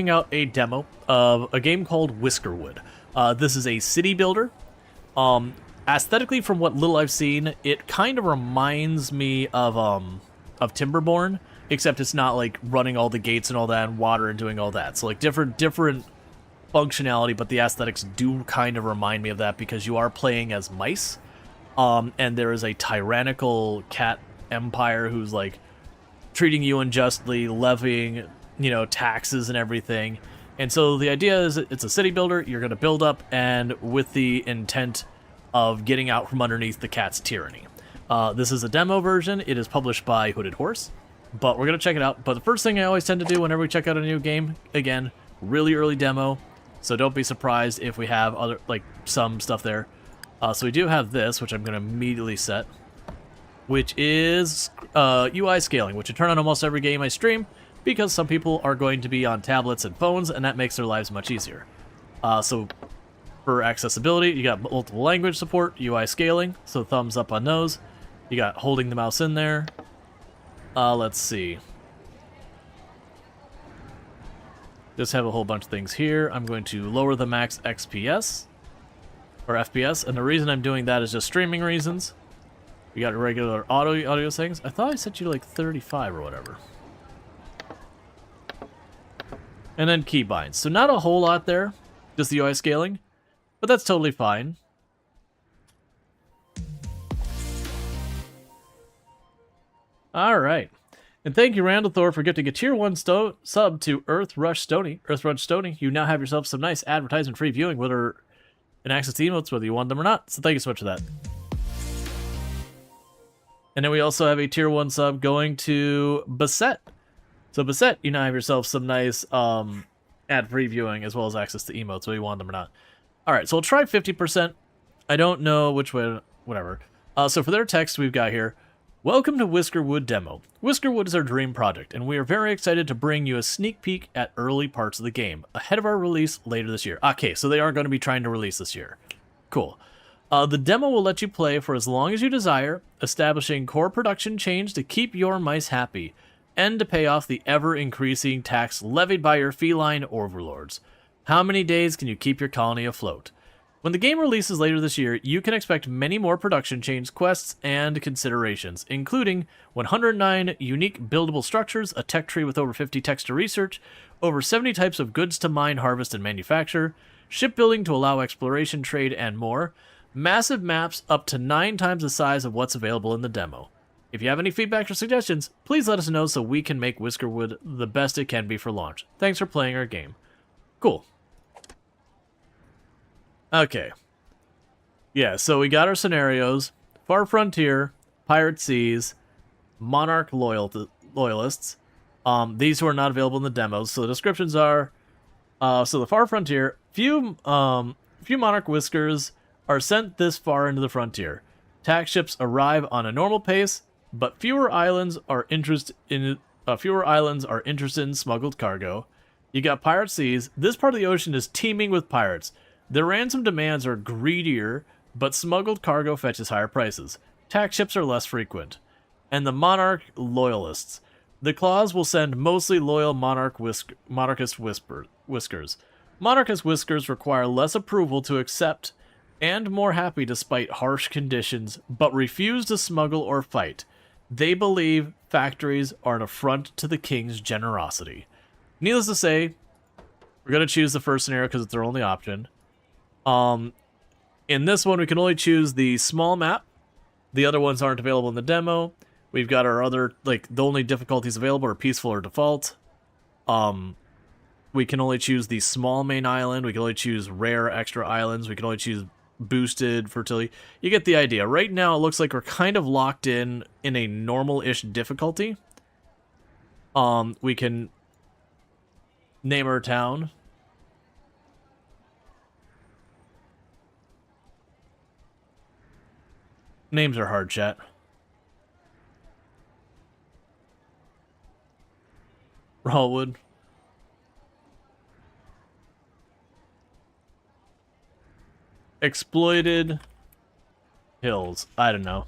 out a demo of a game called Whiskerwood. This is a city builder. Aesthetically, from what little I've seen, it kind of reminds me of Timberborn, except it's not like running all the gates and all that and water and doing all that. So like different functionality, but the aesthetics do kind of remind me of that because you are playing as mice. And there is a tyrannical cat empire who's like treating you unjustly, levying, taxes and everything. And so the idea is it's a city builder. You're going to build up, and with the intent of getting out from underneath the cat's tyranny. This is a demo version. It is published by Hooded Horse, but we're going to check it out. But the first thing I always tend to do whenever we check out a new game, again, really early demo, so don't be surprised if we have other some stuff there. So we do have this, which I'm going to immediately set, which is UI scaling, which I turn on almost every game I stream, because some people are going to be on tablets and phones, and that makes their lives much easier. So for accessibility, you got multiple language support, UI scaling, so thumbs up on those. You got holding the mouse in there. Let's see. Just have a whole bunch of things here. I'm going to lower the max XPS, or FPS, and the reason I'm doing that is just streaming reasons. We got regular audio settings. I thought I set you to like 35 or whatever. And then keybinds. So not a whole lot there, just the UI scaling, but that's totally fine. All right. And thank you, Randall Thor, for gifting a tier 1 sub to Earthrush Stoney. Earthrush Stoney, you now have yourself some nice advertisement-free viewing, whether in access to emotes, whether you want them or not. So thank you so much for that. And then we also have a tier 1 sub going to Bassett. So Bassett, you now have yourself some nice ad-free viewing as well as access to emotes, whether you want them or not. All right, so we'll try 50%. I don't know which way, whatever. So for their text, we've got here, welcome to Whiskerwood Demo. Whiskerwood is our dream project, and we are very excited to bring you a sneak peek at early parts of the game, ahead of our release later this year. Okay, so they are going to be trying to release this year. Cool. The demo will let you play for as long as you desire, establishing core production change to keep your mice happy, and to pay off the ever-increasing tax levied by your feline overlords. How many days can you keep your colony afloat? When the game releases later this year, you can expect many more production change quests and considerations, including 109 unique buildable structures, a tech tree with over 50 techs to research, over 70 types of goods to mine, harvest, and manufacture, shipbuilding to allow exploration, trade, and more, massive maps up to 9 times the size of what's available in the demo. If you have any feedback or suggestions, please let us know so we can make Whiskerwood the best it can be for launch. Thanks for playing our game. Cool. Okay. Yeah, so we got our scenarios. Far Frontier, Pirate Seas, Monarch Loyalists. These who are not available in the demos. So the descriptions are, so the Far Frontier, few Monarch Whiskers are sent this far into the frontier. Tax ships arrive on a normal pace, but fewer islands are interested in smuggled cargo. You got Pirate Seas. This part of the ocean is teeming with pirates. Their ransom demands are greedier, but smuggled cargo fetches higher prices. Tax ships are less frequent. And the Monarch Loyalists. The claws will send mostly loyal Monarchist Whiskers. Monarchist Whiskers require less approval to accept and more happy despite harsh conditions, but refuse to smuggle or fight. They believe factories are an affront to the king's generosity. Needless to say, we're going to choose the first scenario because it's our only option. In this one, we can only choose the small map. The other ones aren't available in the demo. We've got our other, the only difficulties available are peaceful or default. We can only choose the small main island. We can only choose rare extra islands. We can only choose boosted fertility. You get the idea. Right now, it looks like we're kind of locked in a normal-ish difficulty. We can name our town. Names are hard, chat. Rawwood. Exploited Hills. I don't know.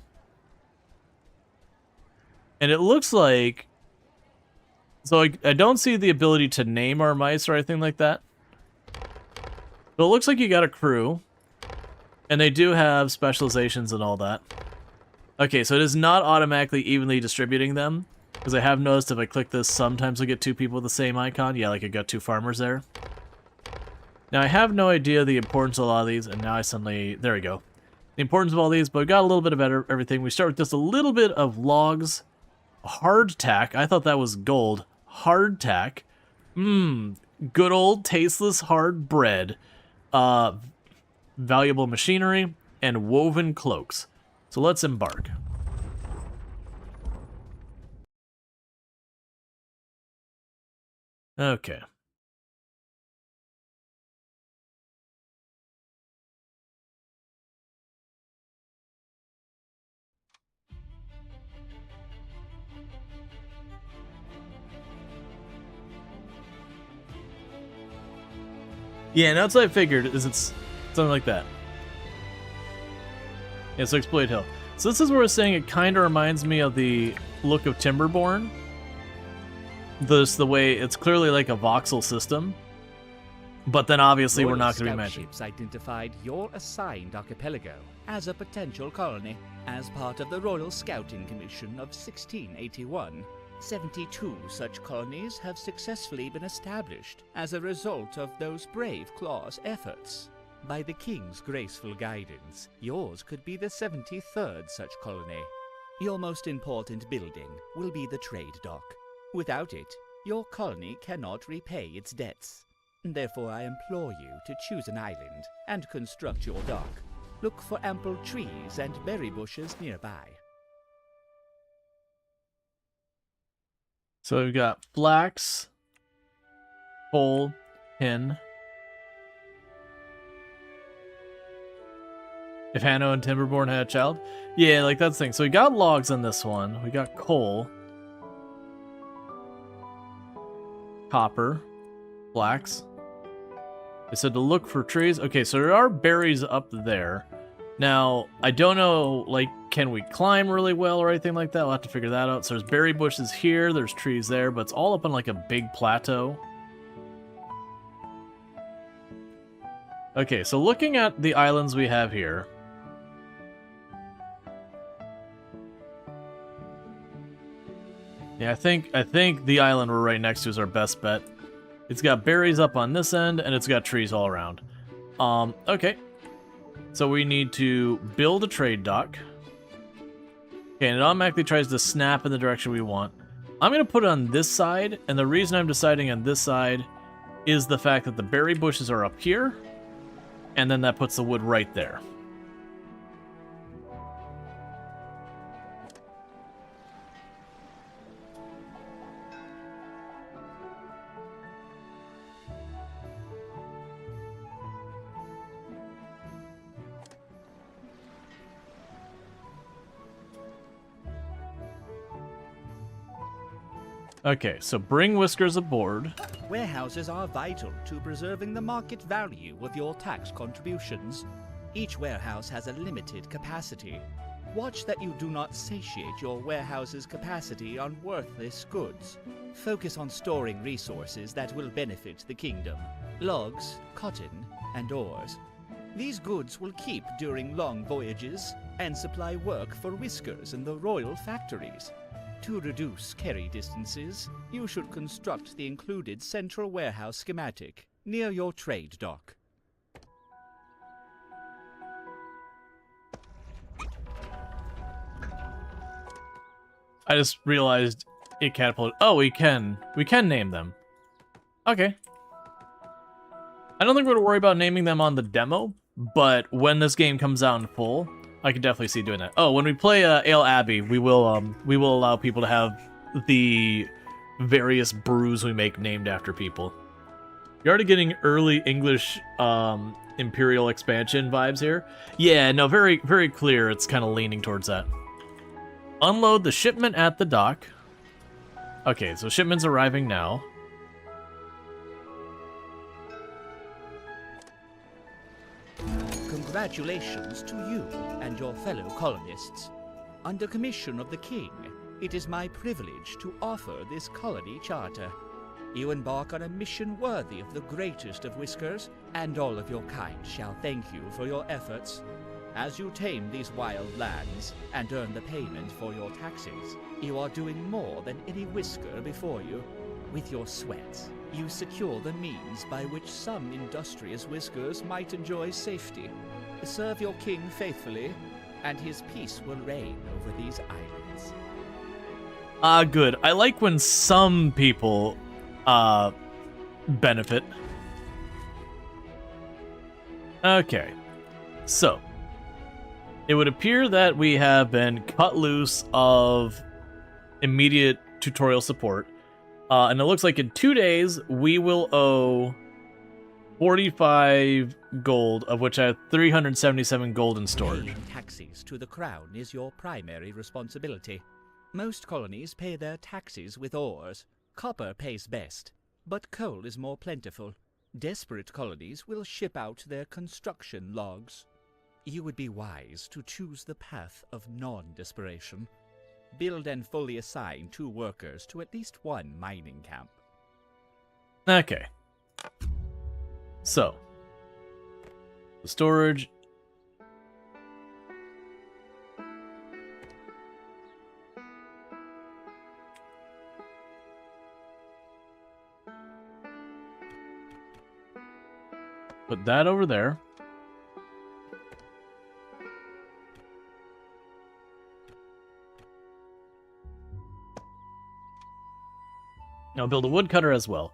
And it looks like So I don't see the ability to name our mice or anything like that. But it looks like you got a crew. And they do have specializations and all that. Okay, so it is not automatically evenly distributing them. Because I have noticed if I click this, sometimes I get 2 people with the same icon. Yeah, like I got 2 farmers there. Now I have no idea the importance of a lot of these, and now I suddenly... There we go. The importance of all these, but we got a little bit of everything. We start with just a little bit of logs. Hardtack. I thought that was gold. Hardtack. Good old tasteless hard bread. Valuable machinery, and woven cloaks. So let's embark. Okay. Yeah, and that's what I figured, is it's something like that. Yeah, so Exploit Hill. So this is where I was saying it kind of reminds me of the look of Timberborn. The way it's clearly like a voxel system. But then obviously we're not going to be matching. Ships identified your assigned archipelago as a potential colony. As part of the Royal Scouting Commission of 1681, 72 such colonies have successfully been established as a result of those brave Claw's efforts. By the King's graceful guidance, yours could be the 73rd such colony. Your most important building will be the trade dock. Without it, your colony cannot repay its debts. Therefore, I implore you to choose an island and construct your dock. Look for ample trees and berry bushes nearby. So we've got flax, coal, tin. If Hanno and Timberborn had a child? Yeah, like that's the thing. So we got logs on this one. We got coal. Copper. Flax. They said to look for trees. Okay, so there are berries up there. Now, I don't know, like, can we climb really well or anything like that? We'll have to figure that out. So there's berry bushes here, there's trees there, but it's all up on like a big plateau. Okay, so looking at the islands we have here. Yeah, I think the island we're right next to is our best bet. It's got berries up on this end, and it's got trees all around. Okay. So we need to build a trade dock. Okay, and it automatically tries to snap in the direction we want. I'm going to put it on this side, and the reason I'm deciding on this side is the fact that the berry bushes are up here, and then that puts the wood right there. Okay, so bring Whiskers aboard. Warehouses are vital to preserving the market value of your tax contributions. Each warehouse has a limited capacity. Watch that you do not satiate your warehouse's capacity on worthless goods. Focus on storing resources that will benefit the kingdom. Logs, cotton, and ores. These goods will keep during long voyages and supply work for Whiskers in the royal factories. To reduce carry distances, you should construct the included central warehouse schematic near your trade dock. I just realized it catapulted. Oh, we can name them. Okay. I don't think we're going to worry about naming them on the demo, but when this game comes out in full, I could definitely see doing that. Oh, when we play Ale Abbey, we will allow people to have the various brews we make named after people. You're already getting early English Imperial expansion vibes here. Yeah, no, very, very clear. It's kind of leaning towards that. Unload the shipment at the dock. Okay, so shipment's arriving now. Congratulations to you and your fellow colonists. Under commission of the king, it is my privilege to offer this colony charter. You embark on a mission worthy of the greatest of Whiskers, and all of your kind shall thank you for your efforts. As you tame these wild lands and earn the payment for your taxes, you are doing more than any Whisker before you. With your sweat, you secure the means by which some industrious Whiskers might enjoy safety. Serve your king faithfully, and his peace will reign over these islands. Good. I like when some people, benefit. Okay. So, it would appear that we have been cut loose of immediate tutorial support. And it looks like in 2 days, we will owe 45 gold, of which I have 377 gold in storage. Paying taxes to the crown is your primary responsibility. Most colonies pay their taxes with ores. Copper pays best, but coal is more plentiful. Desperate colonies will ship out their construction logs. You would be wise to choose the path of non-desperation. Build and fully assign 2 workers to at least 1 mining camp. Okay. So, the storage. Put that over there. I'll build a woodcutter as well.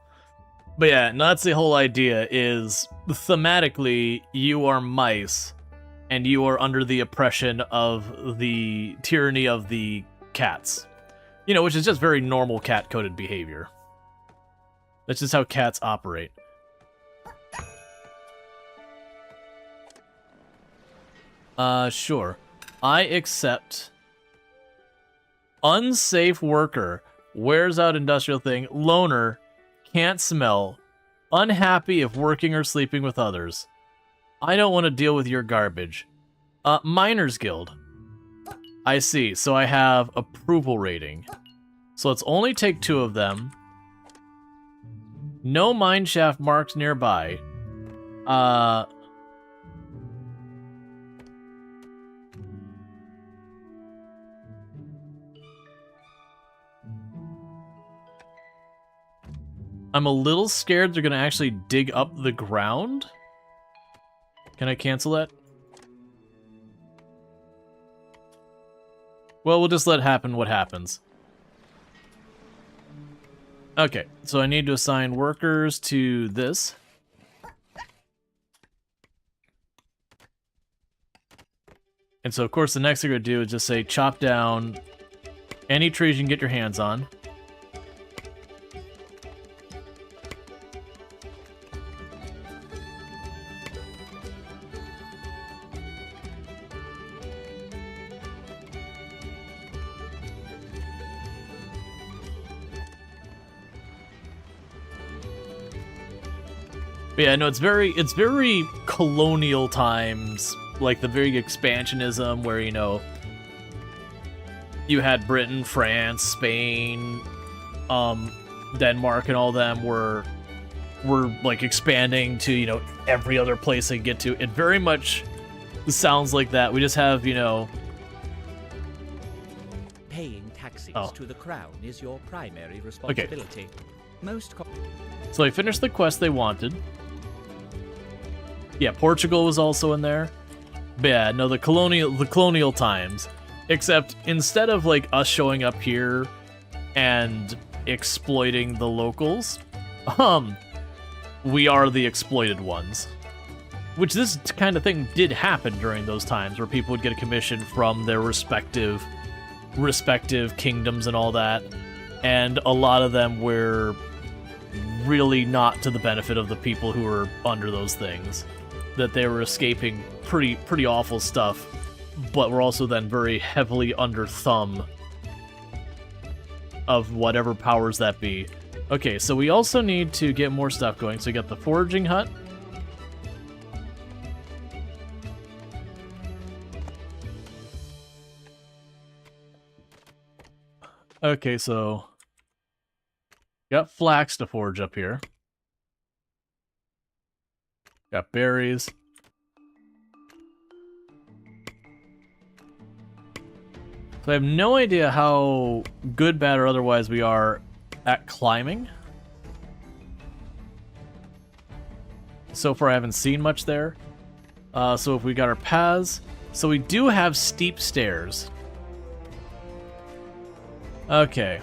But yeah, no, that's the whole idea, is thematically, you are mice, and you are under the oppression of the tyranny of the cats. You know, which is just very normal cat-coded behavior. That's just how cats operate. Sure. I accept unsafe worker, wears out industrial thing, loner, can't smell, unhappy if working or sleeping with others. I don't want to deal with your garbage. Miners Guild. I see, so I have approval rating. So let's only take 2 of them. No mineshaft marks nearby. I'm a little scared they're gonna actually dig up the ground. Can I cancel that? Well, we'll just let happen what happens. Okay, so I need to assign workers to this. And so, of course, the next thing we're gonna do is just say chop down any trees you can get your hands on. But yeah, no, it's very colonial times, like the very expansionism where, you know, you had Britain, France, Spain, Denmark, and all them were like expanding to, you know, every other place they get to. It very much sounds like that. We just have, you know, Paying taxes to the crown is your primary responsibility. Okay. Most So I finished the quest they wanted. Yeah, Portugal was also in there. But yeah, no, the colonial times. Except instead of like us showing up here and exploiting the locals, we are the exploited ones. Which this kind of thing did happen during those times, where people would get a commission from their respective kingdoms and all that. And a lot of them were really not to the benefit of the people who were under those things. That they were escaping pretty awful stuff, but were also then very heavily under thumb of whatever powers that be. Okay, so we also need to get more stuff going. So we got the foraging hut. Okay, so got flax to forge up here. Got berries. So I have no idea how good, bad, or otherwise we are at climbing. So far I haven't seen much there. So if we got our paths. So we do have steep stairs. Okay.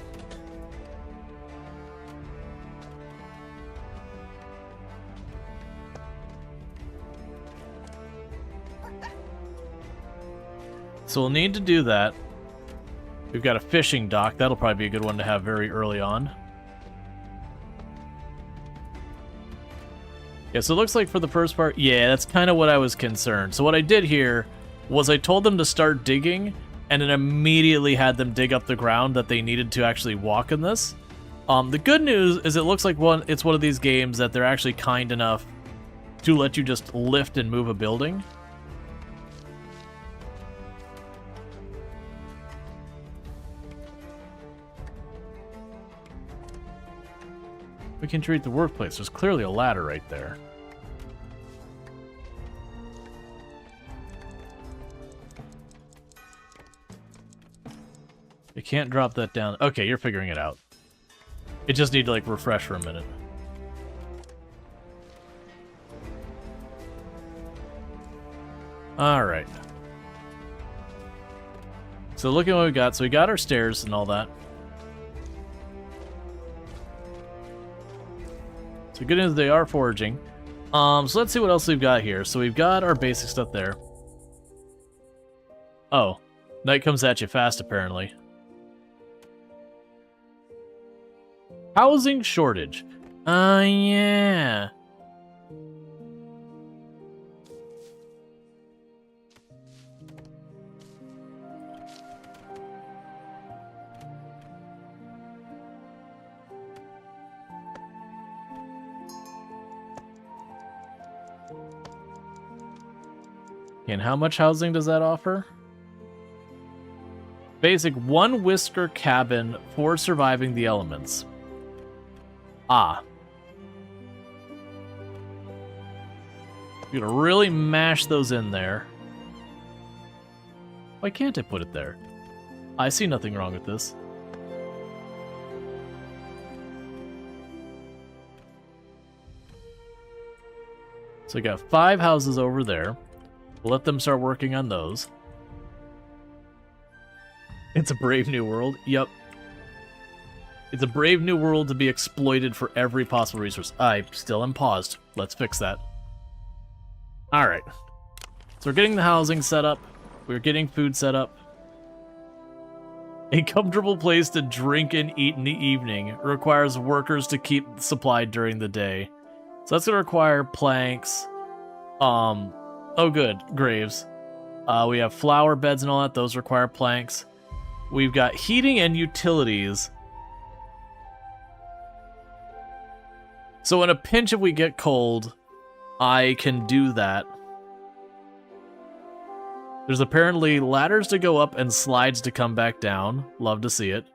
So we'll need to do that. We've got a fishing dock. That'll probably be a good one to have very early on. Yeah, so it looks like for the first part, yeah, that's kind of what I was concerned. So what I did here was I told them to start digging, and then immediately had them dig up the ground that they needed to actually walk in this. The good news is it looks like it's one of these games that they're actually kind enough to let you just lift and move a building. We can treat the workplace. There's clearly a ladder right there. You can't drop that down. Okay, you're figuring it out. It just need to, like, refresh for a minute. Alright. So look at what we got. So we got our stairs and all that. So good news, they are foraging. So let's see what else we've got here. So we've got our basic stuff there. Oh. Night comes at you fast, apparently. Housing shortage. Yeah. And how much housing does that offer? Basic 1 whisker cabin for surviving the elements. Ah. You're gonna really mash those in there. Why can't I put it there? I see nothing wrong with this. So we got 5 houses over there. We'll let them start working on those. It's a brave new world. Yep. It's a brave new world to be exploited for every possible resource. I still am paused. Let's fix that. Alright. So we're getting the housing set up. We're getting food set up. A comfortable place to drink and eat in the evening requires workers to keep supplied during the day. So that's going to require planks. Oh good, graves. We have flower beds and all that. Those require planks. We've got heating and utilities. So in a pinch, if we get cold, I can do that. There's apparently ladders to go up and slides to come back down. Love to see it.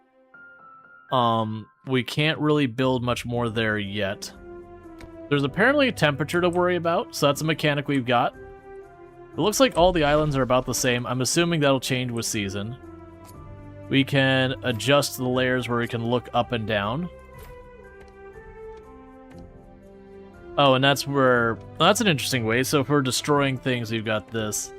We can't really build much more there yet. There's apparently a temperature to worry about, so that's a mechanic we've got. It looks like all the islands are about the same. I'm assuming that'll change with season. We can adjust the layers where we can look up and down. Oh, and that's where... Well, that's an interesting way. So if we're destroying things, we've got this.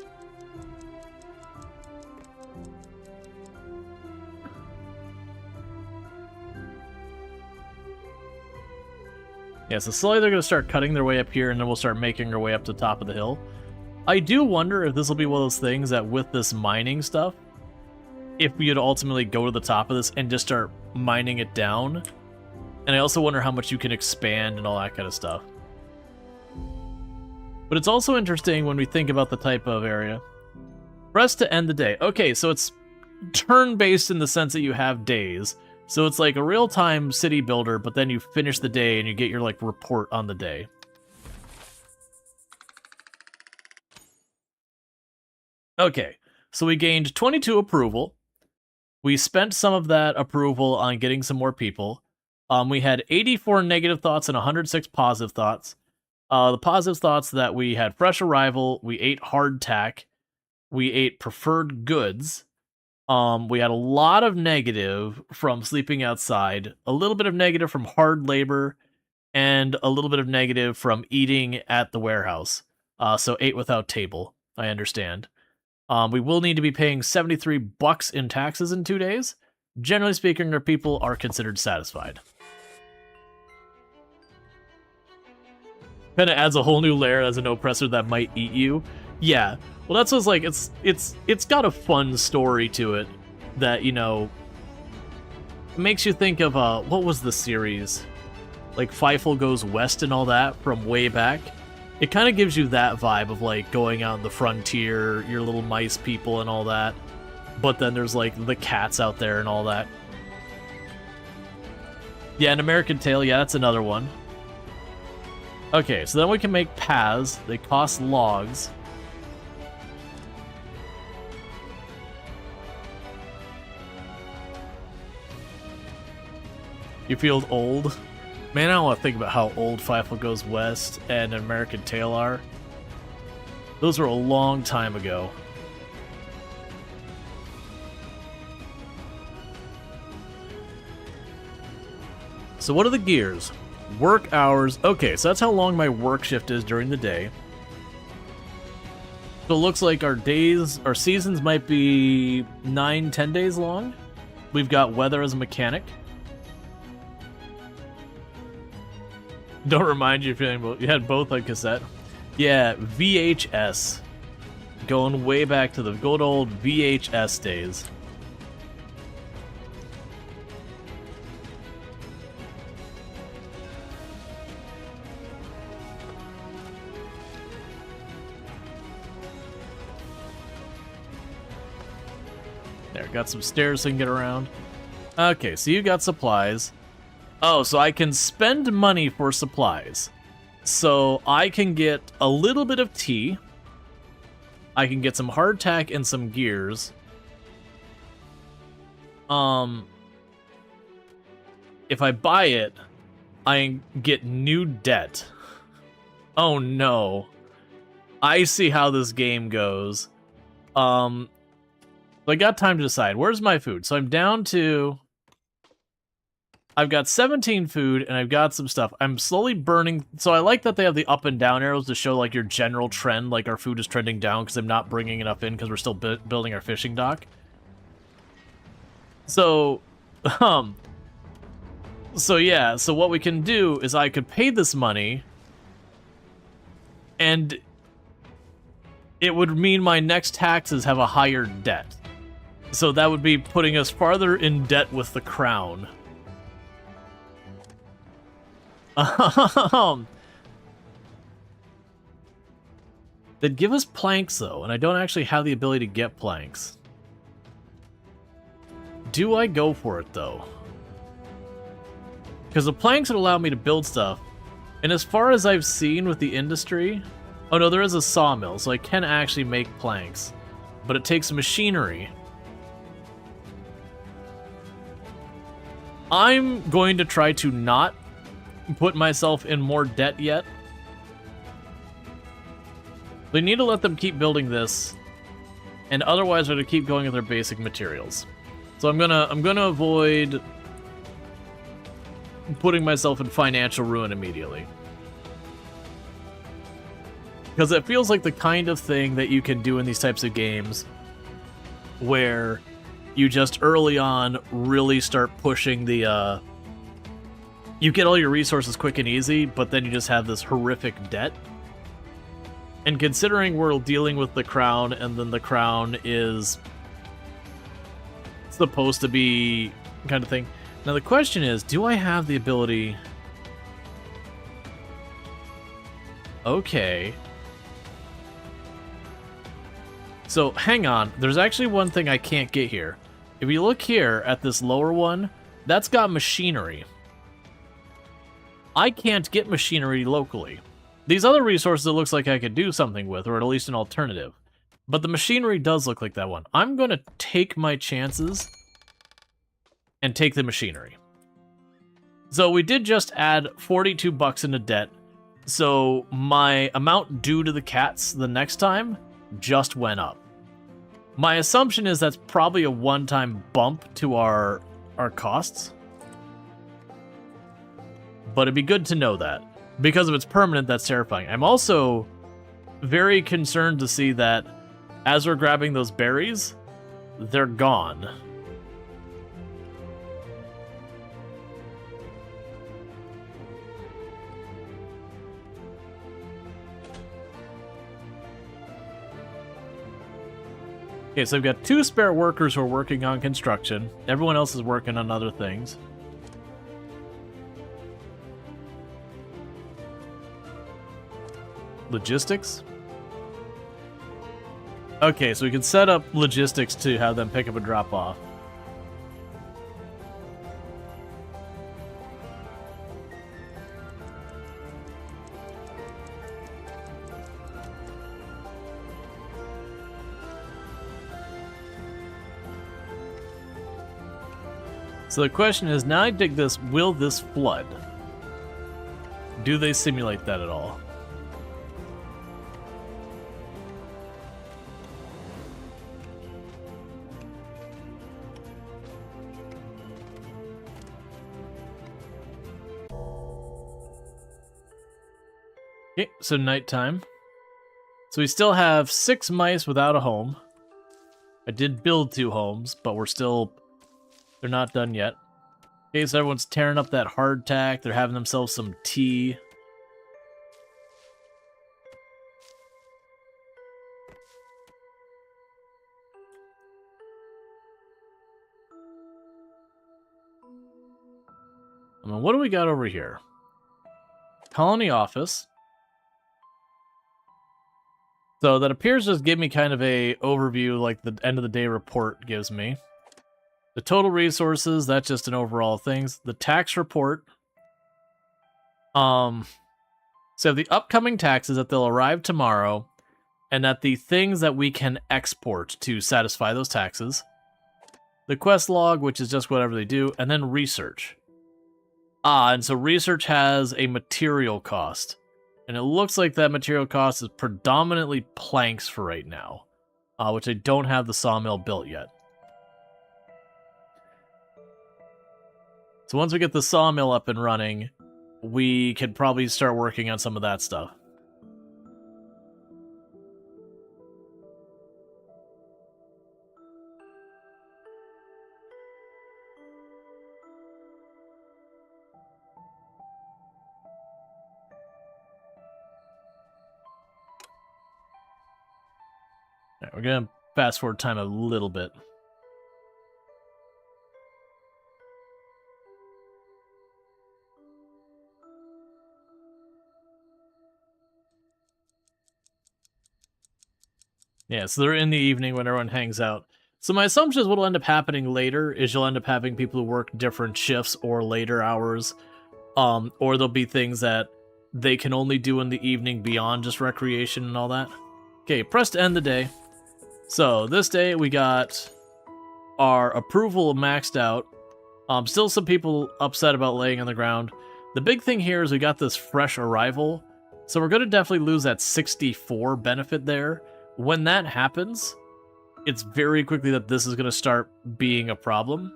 Yeah, so slowly they're going to start cutting their way up here, and then we'll start making our way up to the top of the hill. I do wonder if this will be one of those things that with this mining stuff, if we would ultimately go to the top of this and just start mining it down. And I also wonder how much you can expand and all that kind of stuff. But it's also interesting when we think about the type of area. Press to end the day. Okay, so it's turn-based in the sense that you have days. So it's like a real-time city builder, but then you finish the day and you get your, like, report on the day. Okay, so we gained 22 approval. We spent some of that approval on getting some more people. We had 84 negative thoughts and 106 positive thoughts. The positive thoughts that we had fresh arrival, we ate hardtack, we ate preferred goods. We had a lot of negative from sleeping outside, a little bit of negative from hard labor, and a little bit of negative from eating at the warehouse. So ate without table, I understand. We will need to be paying $73 in taxes in 2 days. Generally speaking, our people are considered satisfied. Kind of adds a whole new layer as an oppressor that might eat you. Yeah, well, that's what's like. It's got a fun story to it that, you know, makes you think of what was the series, like Feifel Goes West and all that from way back. It kind of gives you that vibe of like going out in the frontier, your little mice people and all that. But then there's like the cats out there and all that. Yeah, an American Tail. Yeah, that's another one. Okay, so then we can make paths. They cost logs. You feel old? Man, I don't want to think about how old Feifel Goes West and An American Tail are. Those were a long time ago. So what are the gears? Work hours. Okay, so that's how long my work shift is during the day. So it looks like our seasons might be 9-10 days long. We've got weather as a mechanic. Don't remind you of feeling you had both on cassette. Yeah, VHS. Going way back to the good old VHS days. There, got some stairs so you can get around. Okay, so you got supplies. Oh, so I can spend money for supplies. So I can get a little bit of tea. I can get some hardtack and some gears. If I buy it, I get new debt. Oh no. I see how this game goes. I got time to decide. Where's my food? So I'm down to... I've got 17 food, and I've got some stuff. I'm slowly burning... So I like that they have the up and down arrows to show, like, your general trend, like our food is trending down because I'm not bringing enough in because we're still building our fishing dock. So, so yeah, so what we can do is I could pay this money, and it would mean my next taxes have a higher debt. So that would be putting us farther in debt with the crown. They'd give us planks, though, and I don't actually have the ability to get planks. Do I go for it, though? Because the planks would allow me to build stuff, and as far as I've seen with the industry... Oh no, there is a sawmill, so I can actually make planks. But it takes machinery. I'm going to try to not put myself in more debt yet. They need to let them keep building this, and otherwise they're going to keep going with their basic materials. So I'm gonna avoid putting myself in financial ruin immediately. Because it feels like the kind of thing that you can do in these types of games where you just early on really start pushing the you get all your resources quick and easy, but then you just have this horrific debt. And considering we're dealing with the crown, and then the crown is supposed to be kind of thing. Now the question is, do I have the ability... Okay. So, hang on. There's actually one thing I can't get here. If you look here at this lower one, that's got machinery. I can't get machinery locally. These other resources it looks like I could do something with, or at least an alternative. But the machinery does look like that one. I'm going to take my chances and take the machinery. So we did just add 42 bucks into debt, so my amount due to the cats the next time just went up. My assumption is that's probably a one-time bump to our costs. But it'd be good to know that. Because if it's permanent, that's terrifying. I'm also very concerned to see that as we're grabbing those berries, they're gone. Okay, so I've got 2 spare workers who are working on construction. Everyone else is working on other things. Logistics? Okay, so we can set up logistics to have them pick up and drop off. So the question is, now I dig this, will this flood? Do they simulate that at all? Okay, so nighttime. So we still have 6 mice without a home. I did build 2 homes, but they're not done yet. Okay, so everyone's tearing up that hardtack. They're having themselves some tea. I mean, what do we got over here? Colony office. So that appears to just give me kind of a overview like the end of the day report gives me. The total resources, that's just an overall things. The tax report. So the upcoming taxes that they'll arrive tomorrow, and that the things that we can export to satisfy those taxes. The quest log, which is just whatever they do, and then research. And so research has a material cost. And it looks like that material cost is predominantly planks for right now, which I don't have the sawmill built yet. So once we get the sawmill up and running, we can probably start working on some of that stuff. All right, we're going to fast forward time a little bit. Yeah, so they're in the evening when everyone hangs out. So my assumption is what will end up happening later is you'll end up having people who work different shifts or later hours. Or there'll be things that they can only do in the evening beyond just recreation and all that. Okay, press to end the day. So this day we got our approval maxed out. Still some people upset about laying on the ground. The big thing here is we got this fresh arrival. So we're going to definitely lose that 64 benefit there. When that happens, it's very quickly that this is going to start being a problem.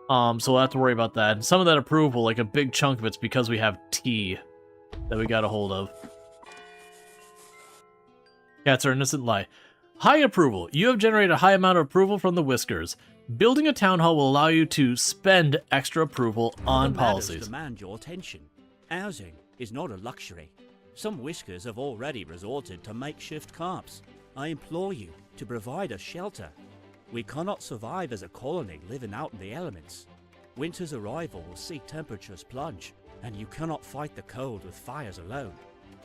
So we'll have to worry about that. And some of that approval, like a big chunk of it's because we have tea that we got a hold of. Cats are innocent lie. High approval. You have generated a high amount of approval from the Whiskers. Building a town hall will allow you to spend extra approval on policies. Demand your attention. Housing is not a luxury. Some Whiskers have already resorted to makeshift camps. I implore you to provide us shelter. We cannot survive as a colony living out in the elements. Winter's arrival will see temperatures plunge, and you cannot fight the cold with fires alone.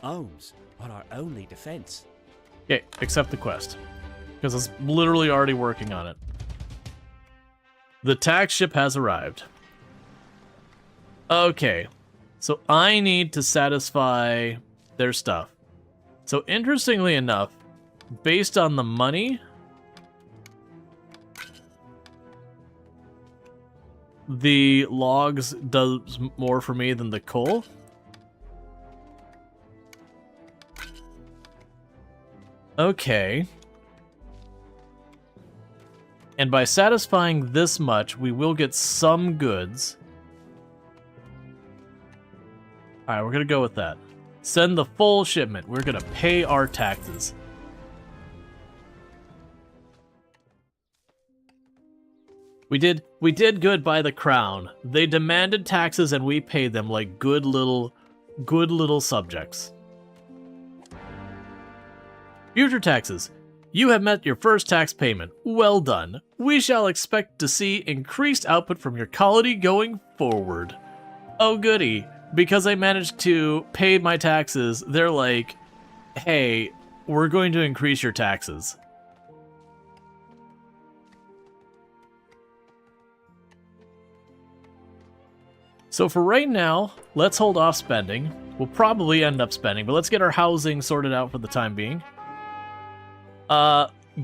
Homes are our only defense. Okay, accept the quest. Because it's literally already working on it. The tax ship has arrived. Okay, so I need to satisfy their stuff. So interestingly enough, based on the money, the logs does more for me than the coal. Okay. And by satisfying this much, we will get some goods. Alright, we're gonna go with that. Send the full shipment. We're gonna pay our taxes. We did good by the crown. They demanded taxes and we paid them like good little subjects. Future taxes. You have met your first tax payment. Well done. We shall expect to see increased output from your colony going forward. Oh goody. Because I managed to pay my taxes, they're like, hey, we're going to increase your taxes. So for right now, let's hold off spending. We'll probably end up spending, but let's get our housing sorted out for the time being.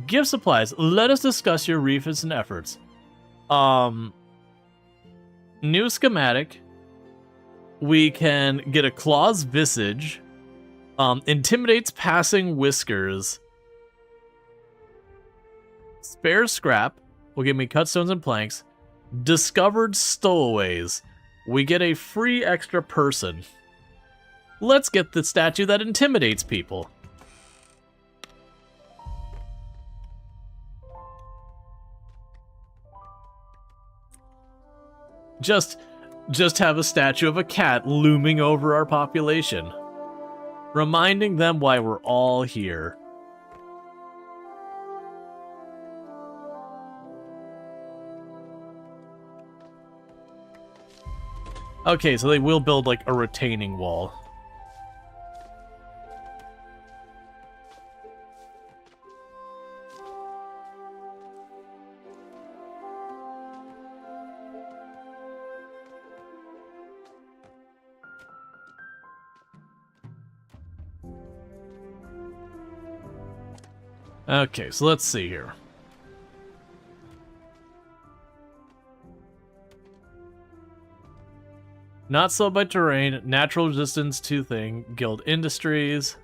Gift supplies. Let us discuss your reefs and efforts. New schematic. We can get a claw's visage. Intimidates passing whiskers. Spare scrap will give me cut stones and planks. Discovered stowaways. We get a free extra person. Let's get the statue that intimidates people. Just have a statue of a cat looming over our population, reminding them why we're all here. Okay, so they will build like a retaining wall. Okay, so let's see here. Not slowed by terrain, natural resistance to thing, guild industries.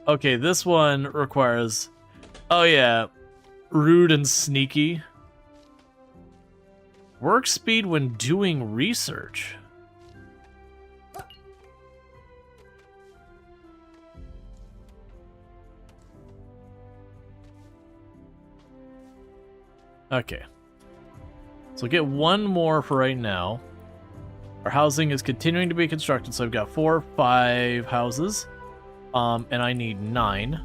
Okay, this one requires... Oh yeah, rude and sneaky. Work speed when doing research. Okay. So get one more for right now. Our housing is continuing to be constructed, so I've got 4 or 5 houses. And I need 9.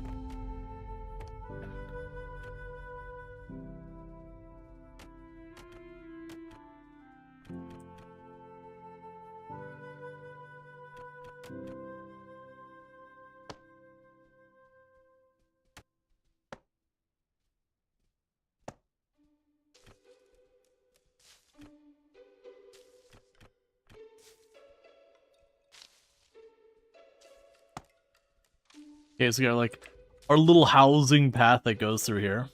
Okay, so we got like our little housing path that goes through here.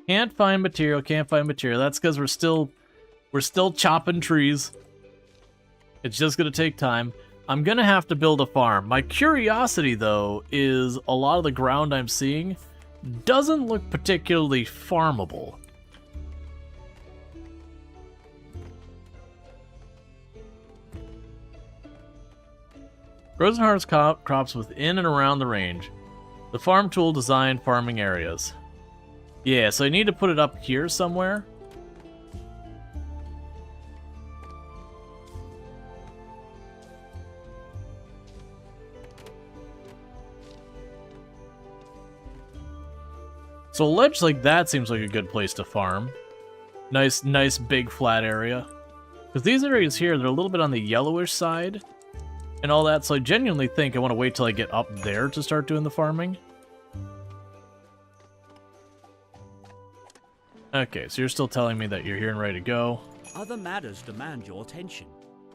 Can't find material, can't find material. That's because we're still chopping trees. It's just gonna take time. I'm gonna have to build a farm. My curiosity though is a lot of the ground I'm seeing doesn't look particularly farmable. Grows and harvests crops within and around the range. The farm tool designed farming areas. Yeah, so I need to put it up here somewhere. So a ledge like that seems like a good place to farm. Nice big flat area. Because these areas here, they're a little bit on the yellowish side. And all that, so I genuinely think I want to wait till I get up there to start doing the farming. Okay, so you're still telling me that you're here and ready to go. Other matters demand your attention.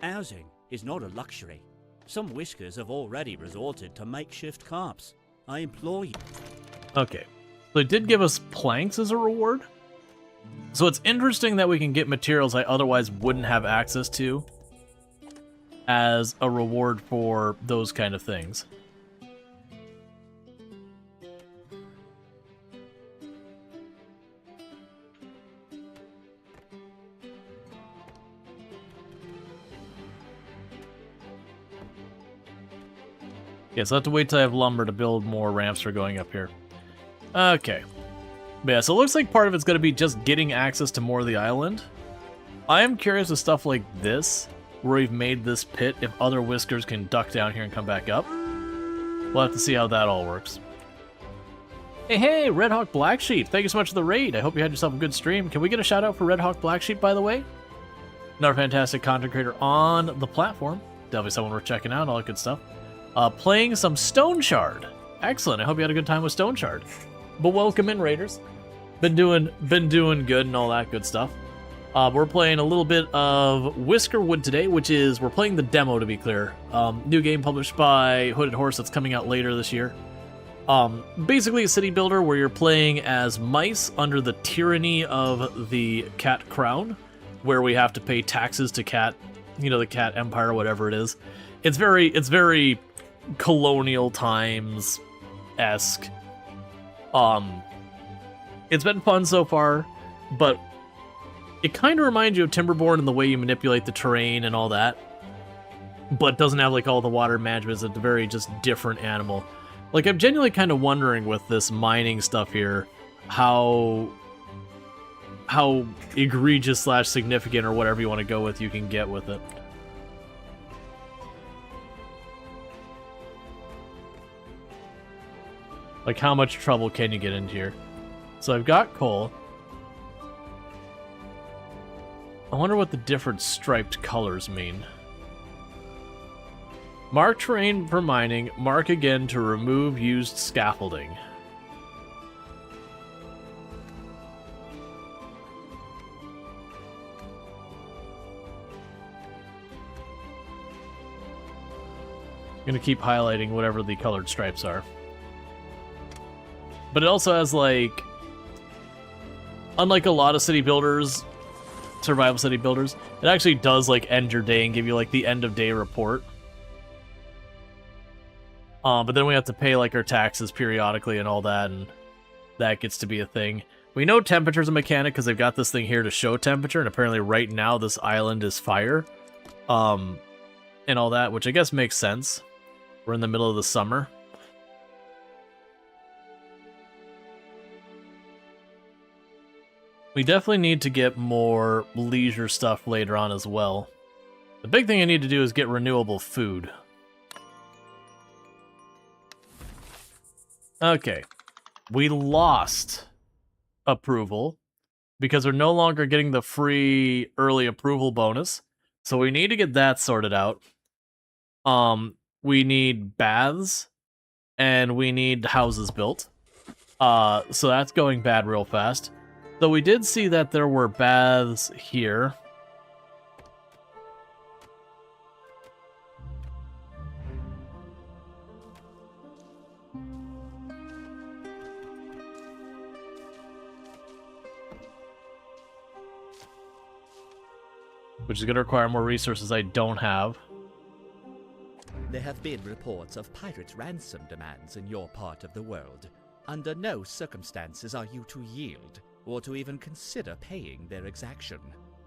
Housing is not a luxury. Some whiskers have already resorted to makeshift carps. I implore you. Okay, so they did give us planks as a reward. So it's interesting that we can get materials I otherwise wouldn't have access to as a reward for those kind of things. Yeah, so I have to wait till I have lumber to build more ramps for going up here. Okay. But yeah, so it looks like part of it's going to be just getting access to more of the island. I am curious with stuff like this, where we've made this pit, if other whiskers can duck down here and come back up. We'll have to see how that all works. Hey, Red Hawk Black Sheep, thank you so much for the raid. I hope you had yourself a good stream. Can we get a shout out for Red Hawk Black Sheep, by the way? Another fantastic content creator on the platform. Definitely someone worth checking out, all that good stuff. Playing some Stone Shard. Excellent. I hope you had a good time with Stone Shard. But welcome in, Raiders. Been doing good and all that good stuff. We're playing a little bit of Whiskerwood today, which is, we're playing the demo to be clear. New game published by Hooded Horse that's coming out later this year. Basically a city builder where you're playing as mice under the tyranny of the cat crown, where we have to pay taxes to cat, you know, the cat empire, whatever it is. It's very colonial times-esque. It's been fun so far, but it kind of reminds you of Timberborn in the way you manipulate the terrain and all that, but doesn't have like all the water management. It's a very just different animal. Like, I'm genuinely kind of wondering with this mining stuff here, how egregious / significant or whatever you want to go with you can get with it. Like, how much trouble can you get into here? So I've got coal. I wonder what the different striped colors mean. Mark terrain for mining. Mark again to remove used scaffolding. I'm gonna keep highlighting whatever the colored stripes are. But it also has, like, unlike a lot of city builders, survival city builders, it actually does, like, end your day and give you, like, the end of day report. But then we have to pay, like, our taxes periodically and all that, and that gets to be a thing. We know temperature's a mechanic because they've got this thing here to show temperature, and apparently right now this island is fire. And all that, which I guess makes sense. We're in the middle of the summer. We definitely need to get more leisure stuff later on as well. The big thing I need to do is get renewable food. Okay. We lost approval because we're no longer getting the free early approval bonus. So we need to get that sorted out. We need baths and we need houses built. So that's going bad real fast. Though we did see that there were baths here. Which is going to require more resources I don't have. There have been reports of pirate ransom demands in your part of the world. Under no circumstances are you to yield, or to even consider paying their exaction.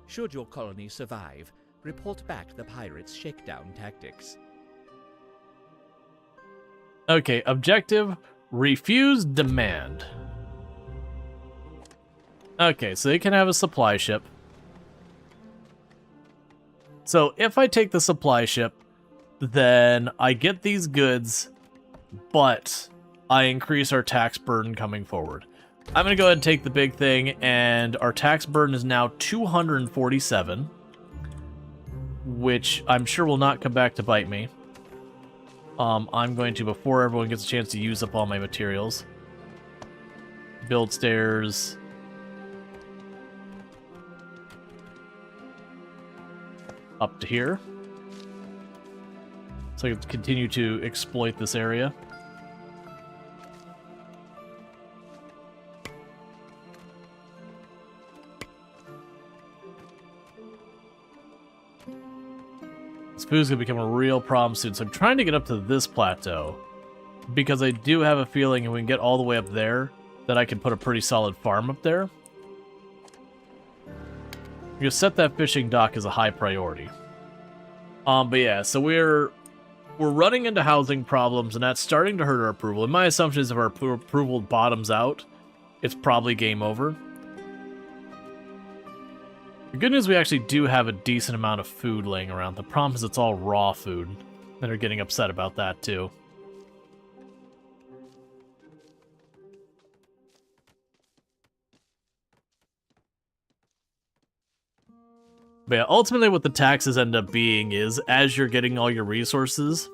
Should your colony survive, report back the pirates' shakedown tactics. Okay, objective, refuse demand. Okay, so they can have a supply ship. So if I take the supply ship, then I get these goods, but I increase our tax burden coming forward. I'm going to go ahead and take the big thing, and our tax burden is now 247, which I'm sure will not come back to bite me. I'm going to, before everyone gets a chance to use up all my materials, build stairs. Up to here. So I can continue to exploit this area. food's gonna become a real problem soon. So I'm trying to get up to this plateau, because I do have a feeling if we can get all the way up there, that I can put a pretty solid farm up there. You set that fishing dock as a high priority. But yeah, so we're running into housing problems, and that's starting to hurt our approval. And my assumption is if our approval bottoms out, it's probably game over. The good news, we actually do have a decent amount of food laying around. The problem is it's all raw food. They're getting upset about that, too. But yeah, ultimately what the taxes end up being is, as you're getting all your resources,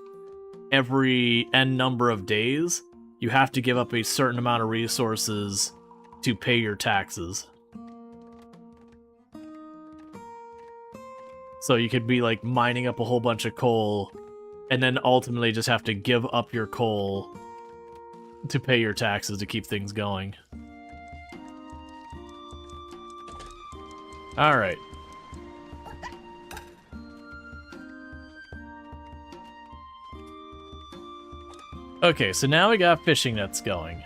every N number of days, you have to give up a certain amount of resources to pay your taxes. So you could be like mining up a whole bunch of coal, and then ultimately just have to give up your coal to pay your taxes to keep things going. Alright. Okay, so now we got fishing nets going.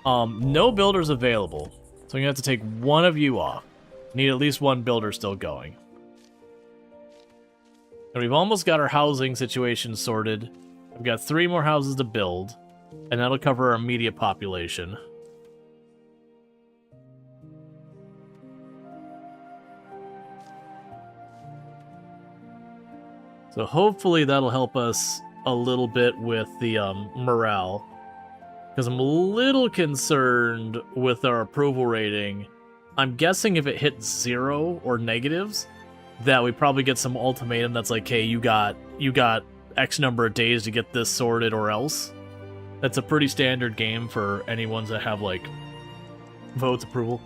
No builders available, so I'm gonna have to take one of you off. Need at least one builder still going. And we've almost got our housing situation sorted. We've got 3 more houses to build, and that'll cover our immediate population. So hopefully that'll help us a little bit with the morale, because I'm a little concerned with our approval rating. I'm guessing if it hits 0 or negatives, that we probably get some ultimatum that's like, hey, you got X number of days to get this sorted or else. That's a pretty standard game for any ones that have like votes approval.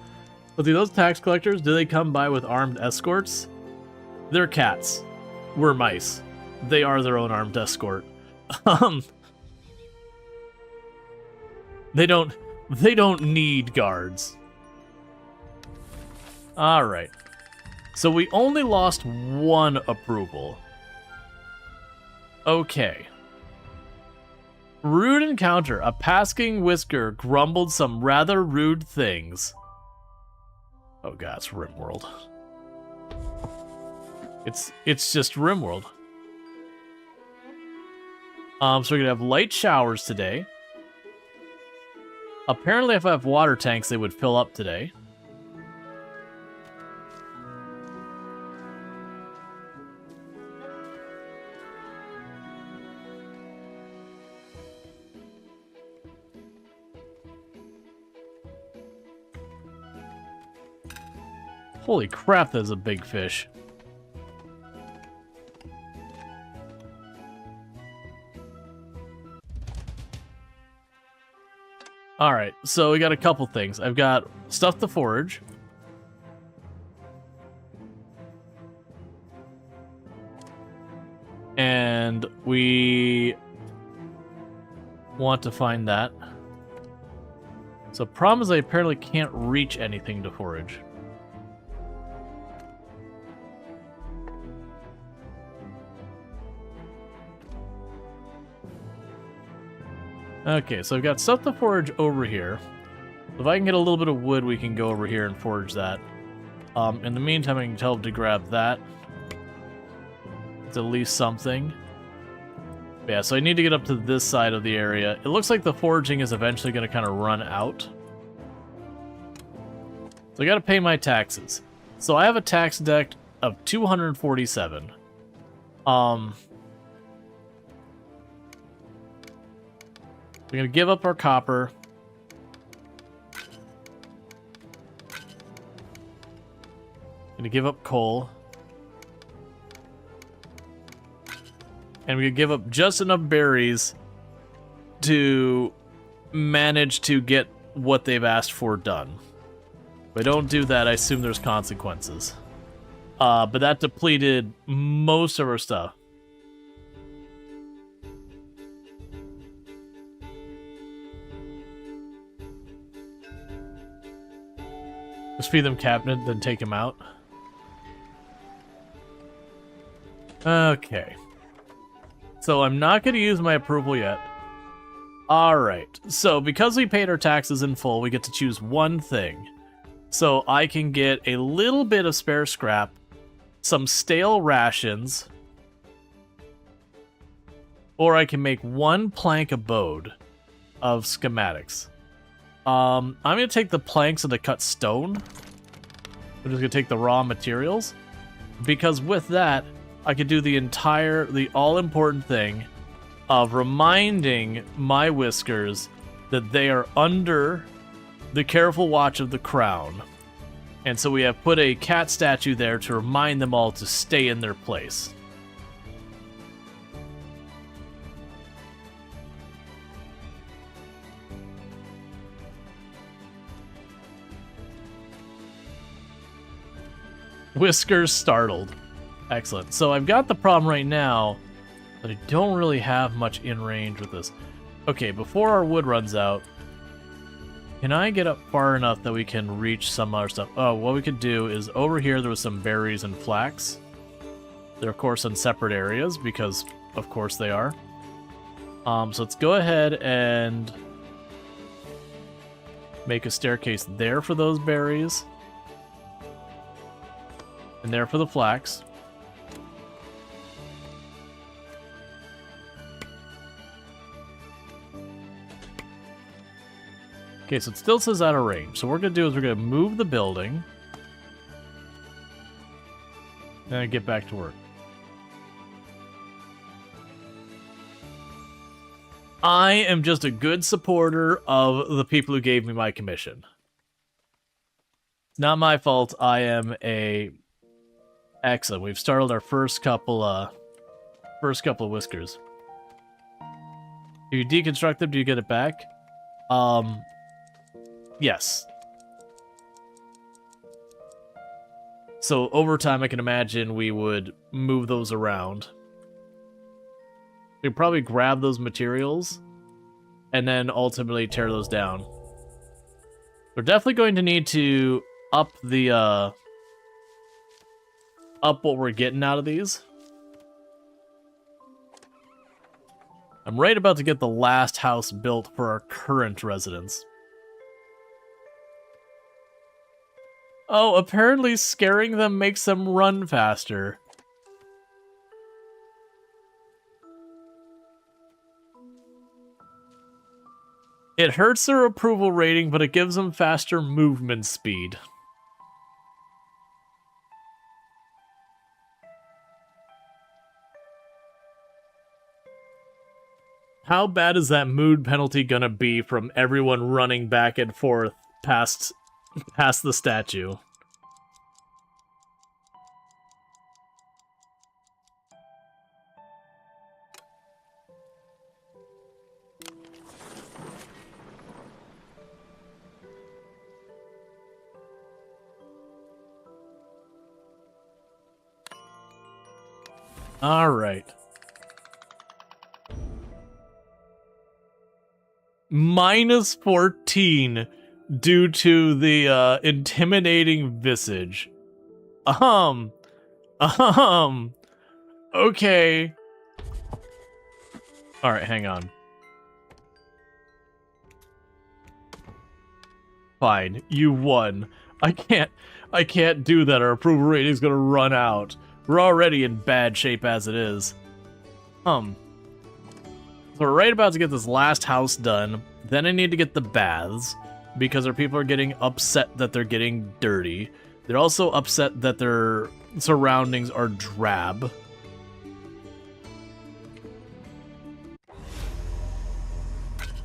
But do those tax collectors, do they come by with armed escorts? They're cats. We're mice. They are their own armed escort. They don't need guards. Alright. So we only lost 1 approval. Okay. Rude encounter. A passing whisker grumbled some rather rude things. Oh god, it's RimWorld. It's just RimWorld. So we're gonna have light showers today. Apparently, if I have water tanks, they would fill up today. Holy crap, that's a big fish. Alright, so we got a couple things. I've got stuff to forage. And we want to find that. So problem is I apparently can't reach anything to forage. Okay, so I've got stuff to forage over here. If I can get a little bit of wood, we can go over here and forage that. In the meantime, I can tell them to grab that. It's at least something. Yeah, so I need to get up to this side of the area. It looks like the foraging is eventually going to kind of run out. So I got to pay my taxes. So I have a tax debt of 247. We're going to give up our copper. Going to give up coal. And we're going to give up just enough berries to manage to get what they've asked for done. If I don't do that, I assume there's consequences. But that depleted most of our stuff. Just feed them cabinet, then take them out. Okay. So I'm not going to use my approval yet. Alright. So because we paid our taxes in full, we get to choose one thing. So I can get a little bit of spare scrap, some stale rations, or I can make one plank abode of schematics. I'm going to take the planks and to cut stone. I'm just going to take the raw materials. Because with that, I could do the all-important thing of reminding my whiskers that they are under the careful watch of the crown. And so we have put a cat statue there to remind them all to stay in their place. Whiskers startled. Excellent. So I've got the problem right now that I don't really have much in range with this. Okay, before our wood runs out, can I get up far enough that we can reach some other stuff? Oh, what we could do is over here there was some berries and flax. They're of course in separate areas because of course they are. So let's go ahead and make a staircase there for those berries. And there for the flax. Okay, so it still says out of range. So what we're going to do is we're going to move the building. And get back to work. I am just a good supporter of the people who gave me my commission. It's not my fault. I am a... Excellent. We've started our first couple of whiskers. If you deconstruct them, do you get it back? Yes. So over time, I can imagine we would move those around. We'd probably grab those materials and then ultimately tear those down. We're definitely going to need to up the up what we're getting out of these. I'm right about to get the last house built for our current residents. Oh, apparently scaring them makes them run faster. It hurts their approval rating, but it gives them faster movement speed. How bad is that mood penalty gonna be from everyone running back and forth past the statue? All right. Minus 14 due to the intimidating visage. Okay. All right, hang on. Fine, you won. I can't do that. Our approval rating is gonna run out. We're already in bad shape as it is. So we're right about to get this last house done. Then I need to get the baths, because our people are getting upset that they're getting dirty. They're also upset that their surroundings are drab.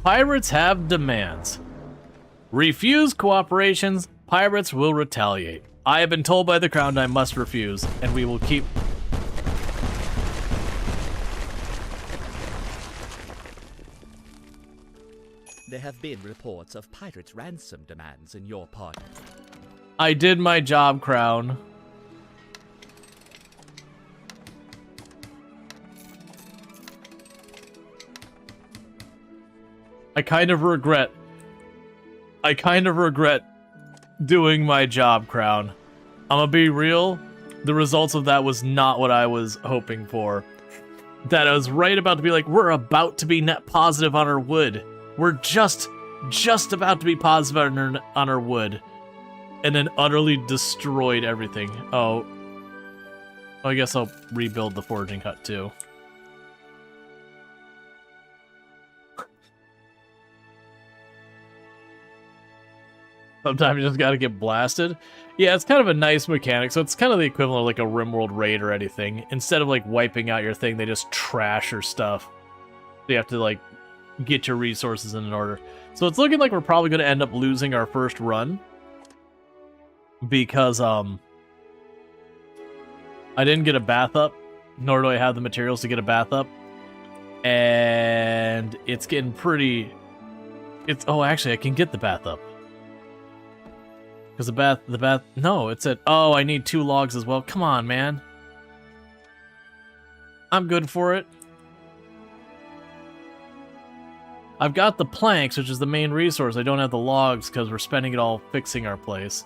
Pirates have demands. Refuse cooperations, pirates will retaliate. I have been told by the crown I must refuse, and we will keep... There have been reports of pirate ransom demands in your part. I did my job, Crown. I kind of regret doing my job, Crown. I'm gonna be real. The results of that was not what I was hoping for. That I was right about to be like, we're about to be net positive on our wood. We're just about to be positive on our wood. And then utterly destroyed everything. Oh, I guess I'll rebuild the foraging hut too. Sometimes you just gotta get blasted. Yeah, it's kind of a nice mechanic, so it's kind of the equivalent of like a RimWorld raid or anything. Instead of like wiping out your thing, they just trash your stuff. So you have to like get your resources in order. So it's looking like we're probably gonna end up losing our first run. Because I didn't get a bath up, nor do I have the materials to get a bath up. And it's getting pretty... Oh, actually, I can get the bath up. Because the bath... No, it said... Oh, I need 2 logs as well. Come on, man. I'm good for it. I've got the planks, which is the main resource. I don't have the logs because we're spending it all fixing our place.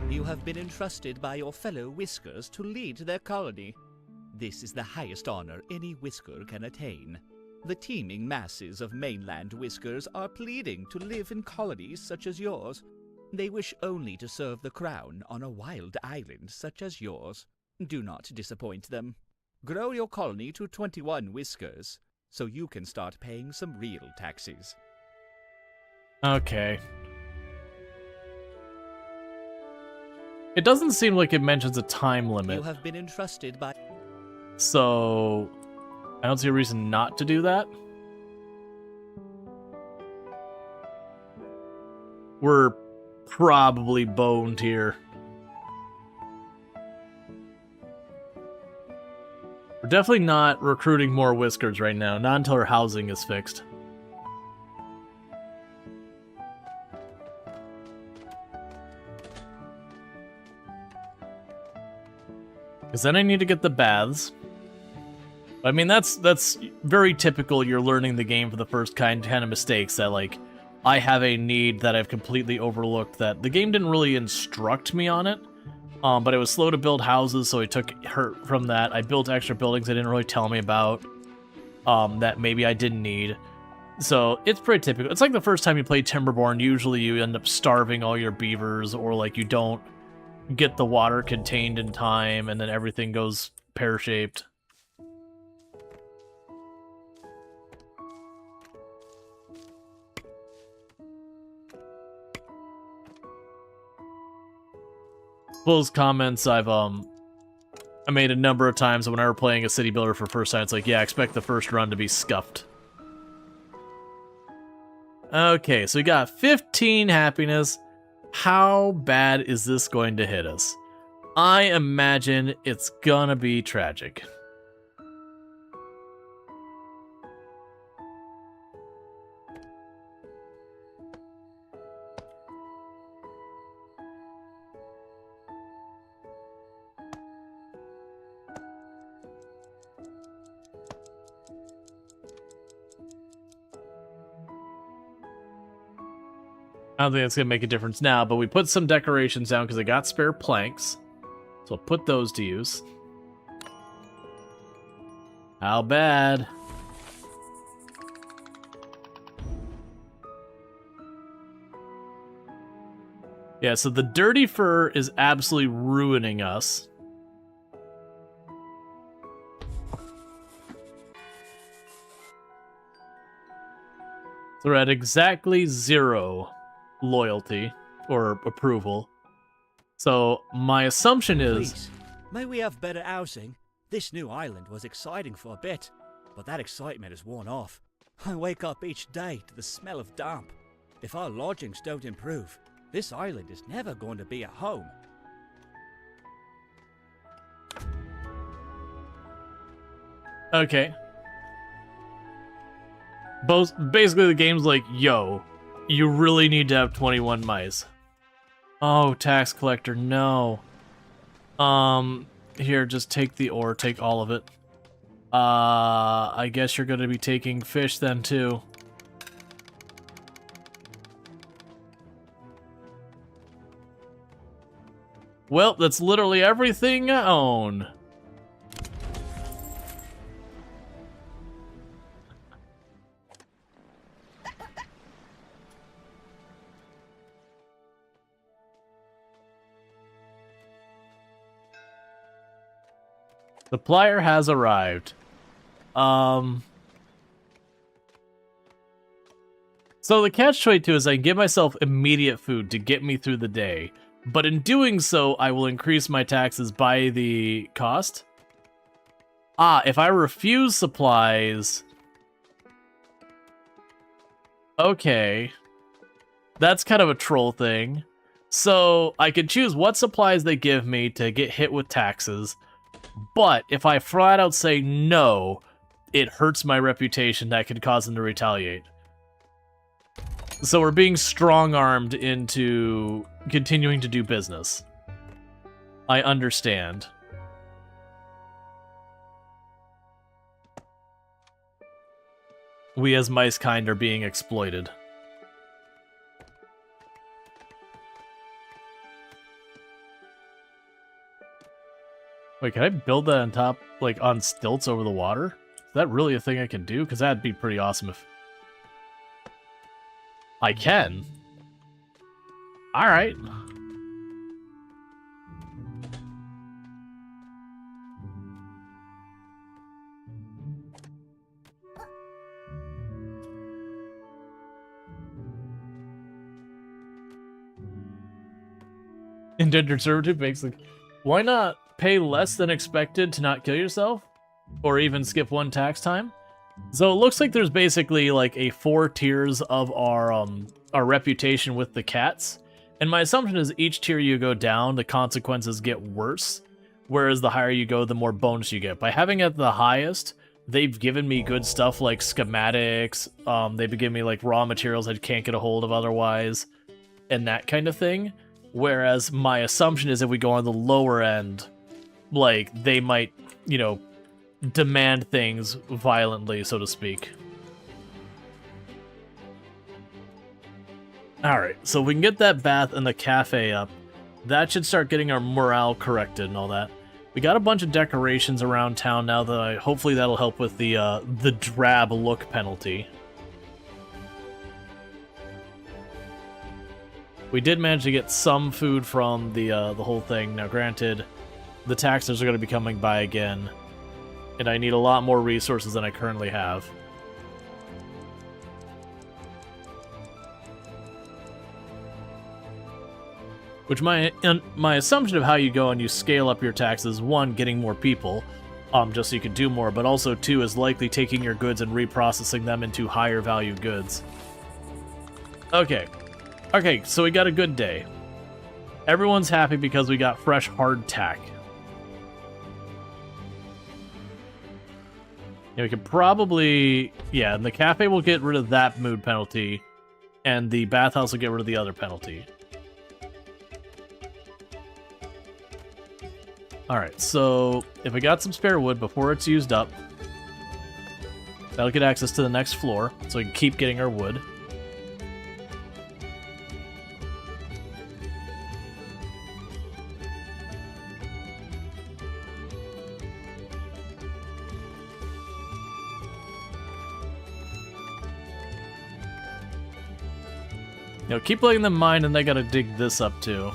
You have been entrusted by your fellow Whiskers to lead their colony. This is the highest honor any Whisker can attain. The teeming masses of mainland Whiskers are pleading to live in colonies such as yours. They wish only to serve the crown on a wild island such as yours. Do not disappoint them. Grow your colony to 21 Whiskers, so you can start paying some real taxes. Okay. It doesn't seem like it mentions a time limit. You have been entrusted by... So... I don't see a reason not to do that. We're probably boned here. We're definitely not recruiting more Whiskers right now, not until our housing is fixed. Because then I need to get the baths. I mean, that's very typical. You're learning the game for the first kind of mistakes that, like, I have a need that I've completely overlooked that the game didn't really instruct me on it. But it was slow to build houses, so I took hurt from that. I built extra buildings they didn't really tell me about that maybe I didn't need. So it's pretty typical. It's like the first time you play Timberborn, usually you end up starving all your beavers, or like you don't get the water contained in time, and then everything goes pear-shaped. Those comments I made a number of times whenever playing a city builder for the first time. It's like, yeah, expect the first run to be scuffed. Okay, so we got 15 happiness. How bad is this going to hit us? I imagine it's gonna be tragic. I don't think that's going to make a difference now, but we put some decorations down because I got spare planks. So I'll put those to use. How bad? Yeah, so the dirty fur is absolutely ruining us. So we're at exactly 0 loyalty or approval. So my assumption is... Please, may we have better housing? This new island was exciting for a bit, but that excitement has worn off. I wake up each day to the smell of damp. If our lodgings don't improve, this island is never going to be a home. Okay. Basically the game's like, yo, you really need to have 21 mice. Oh, tax collector, no. Here, just take the ore, take all of it. I guess you're gonna be taking fish then, too. Well, that's literally everything I own. Supplier has arrived. So the catch-22 is I can give myself immediate food to get me through the day, but in doing so, I will increase my taxes by the cost. If I refuse supplies... Okay. That's kind of a troll thing. So I can choose what supplies they give me to get hit with taxes, but if I flat out say no, it hurts my reputation that could cause them to retaliate. So we're being strong-armed into continuing to do business. I understand. We as mice kind are being exploited. Wait, can I build that on top, like, on stilts over the water? Is that really a thing I can do? Because that'd be pretty awesome if... I can. Alright. Indentured servitude makes like... Why not pay less than expected to not kill yourself? Or even skip one tax time? So it looks like there's basically like a 4 tiers of our reputation with the cats. And my assumption is each tier you go down, the consequences get worse. Whereas the higher you go, the more bonus you get. By having it the highest, they've given me good stuff like schematics. They've given me like raw materials I can't get a hold of otherwise. And that kind of thing. Whereas my assumption is if we go on the lower end, like, they might, you know, demand things violently, so to speak. Alright, so we can get that bath and the cafe up. That should start getting our morale corrected and all that. We got a bunch of decorations around town now that hopefully that'll help with the drab look penalty. We did manage to get some food from the whole thing. Now, granted, the taxers are going to be coming by again, and I need a lot more resources than I currently have. Which my assumption of how you go and you scale up your taxes, 1, getting more people, just so you can do more, but also 2, is likely taking your goods and reprocessing them into higher value goods. Okay. Okay, so we got a good day. Everyone's happy because we got fresh hardtack. Yeah, we could probably... Yeah, and the cafe will get rid of that mood penalty, and the bathhouse will get rid of the other penalty. Alright, so if I got some spare wood before it's used up, that'll get access to the next floor, so we can keep getting our wood. You know, keep letting them mine, and they gotta dig this up too.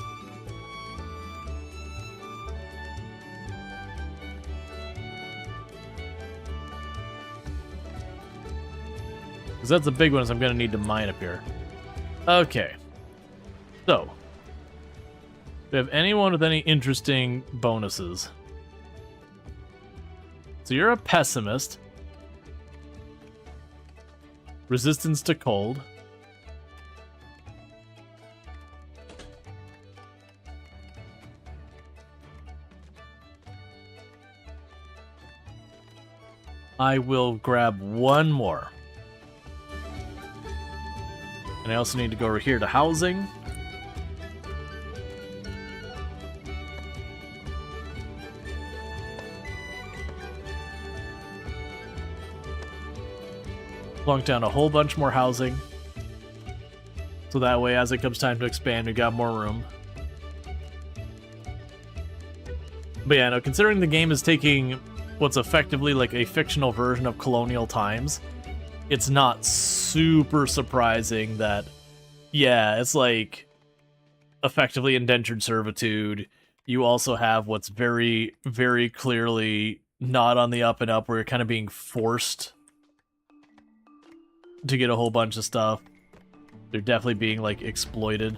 Because that's the big one, is I'm gonna need to mine up here. Okay. So. Do we have anyone with any interesting bonuses? So you're a pessimist. Resistance to cold. I will grab one more. And I also need to go over here to housing. Plunk down a whole bunch more housing. So that way, as it comes time to expand, we got more room. But yeah, no, considering the game is taking what's effectively like a fictional version of colonial times, it's not super surprising that, yeah, it's like effectively indentured servitude. You also have what's very, very clearly not on the up and up, where you're kind of being forced to get a whole bunch of stuff. They're definitely being, like, exploited.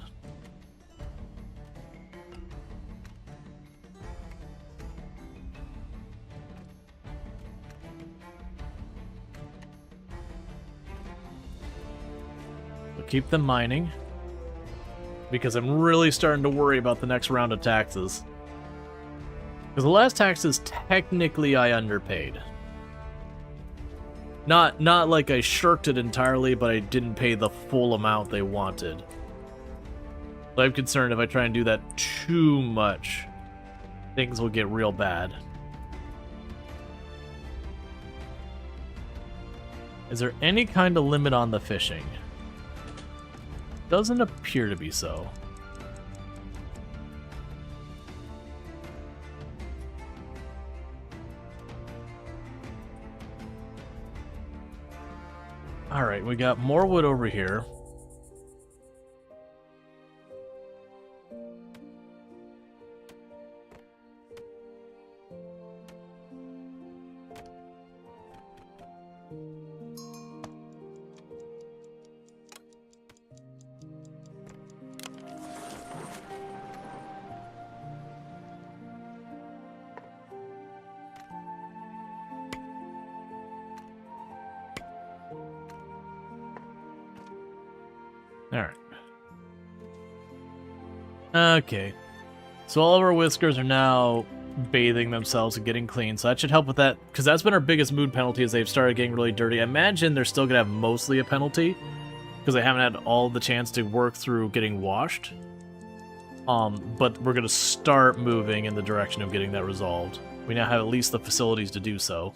We'll keep them mining, because I'm really starting to worry about the next round of taxes. Because the last taxes, technically, I underpaid. Not like I shirked it entirely, but I didn't pay the full amount they wanted. So I'm concerned if I try and do that too much, things will get real bad. Is there any kind of limit on the fishing? Doesn't appear to be so. Alright, we got more wood over here. Alright. Okay. So all of our whiskers are now bathing themselves and getting clean, so that should help with that, because that's been our biggest mood penalty, as they've started getting really dirty. I imagine they're still going to have mostly a penalty, because they haven't had all the chance to work through getting washed. But we're going to start moving in the direction of getting that resolved. We now have at least the facilities to do so.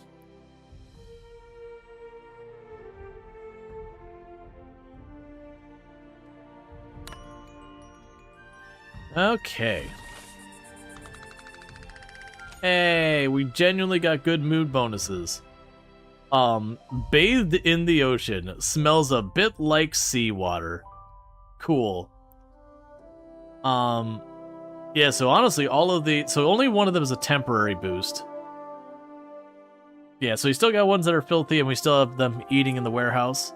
Okay. Hey, we genuinely got good mood bonuses. Bathed in the ocean. Smells a bit like seawater. Cool. Yeah, so honestly, so only one of them is a temporary boost. Yeah, so you still got ones that are filthy, and we still have them eating in the warehouse.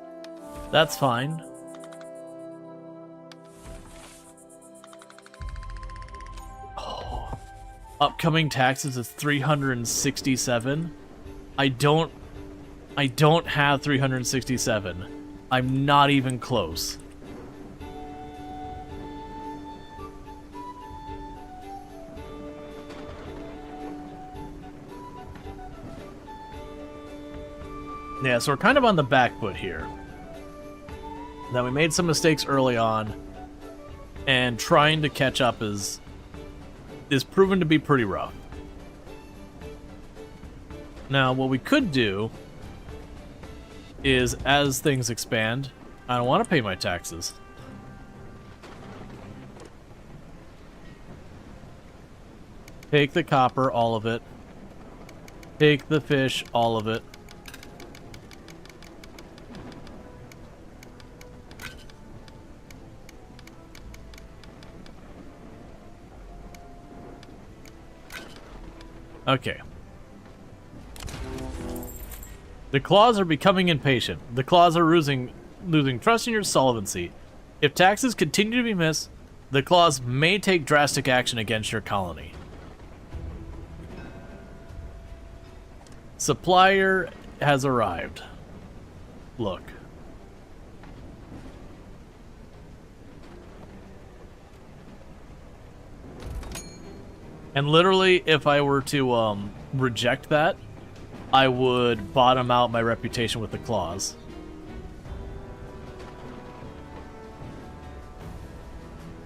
That's fine. Upcoming taxes is 367. I don't have 367. I'm not even close. Yeah, so we're kind of on the back foot here. Now, we made some mistakes early on, and trying to catch up is proven to be pretty rough. Now, what we could do is, as things expand, I don't want to pay my taxes. Take the copper, all of it. Take the fish, all of it. Okay. The claws are becoming impatient. The claws are losing trust in your solvency. If taxes continue to be missed, the claws may take drastic action against your colony. Supplier has arrived. Look. And literally, if I were to reject that, I would bottom out my reputation with the claws.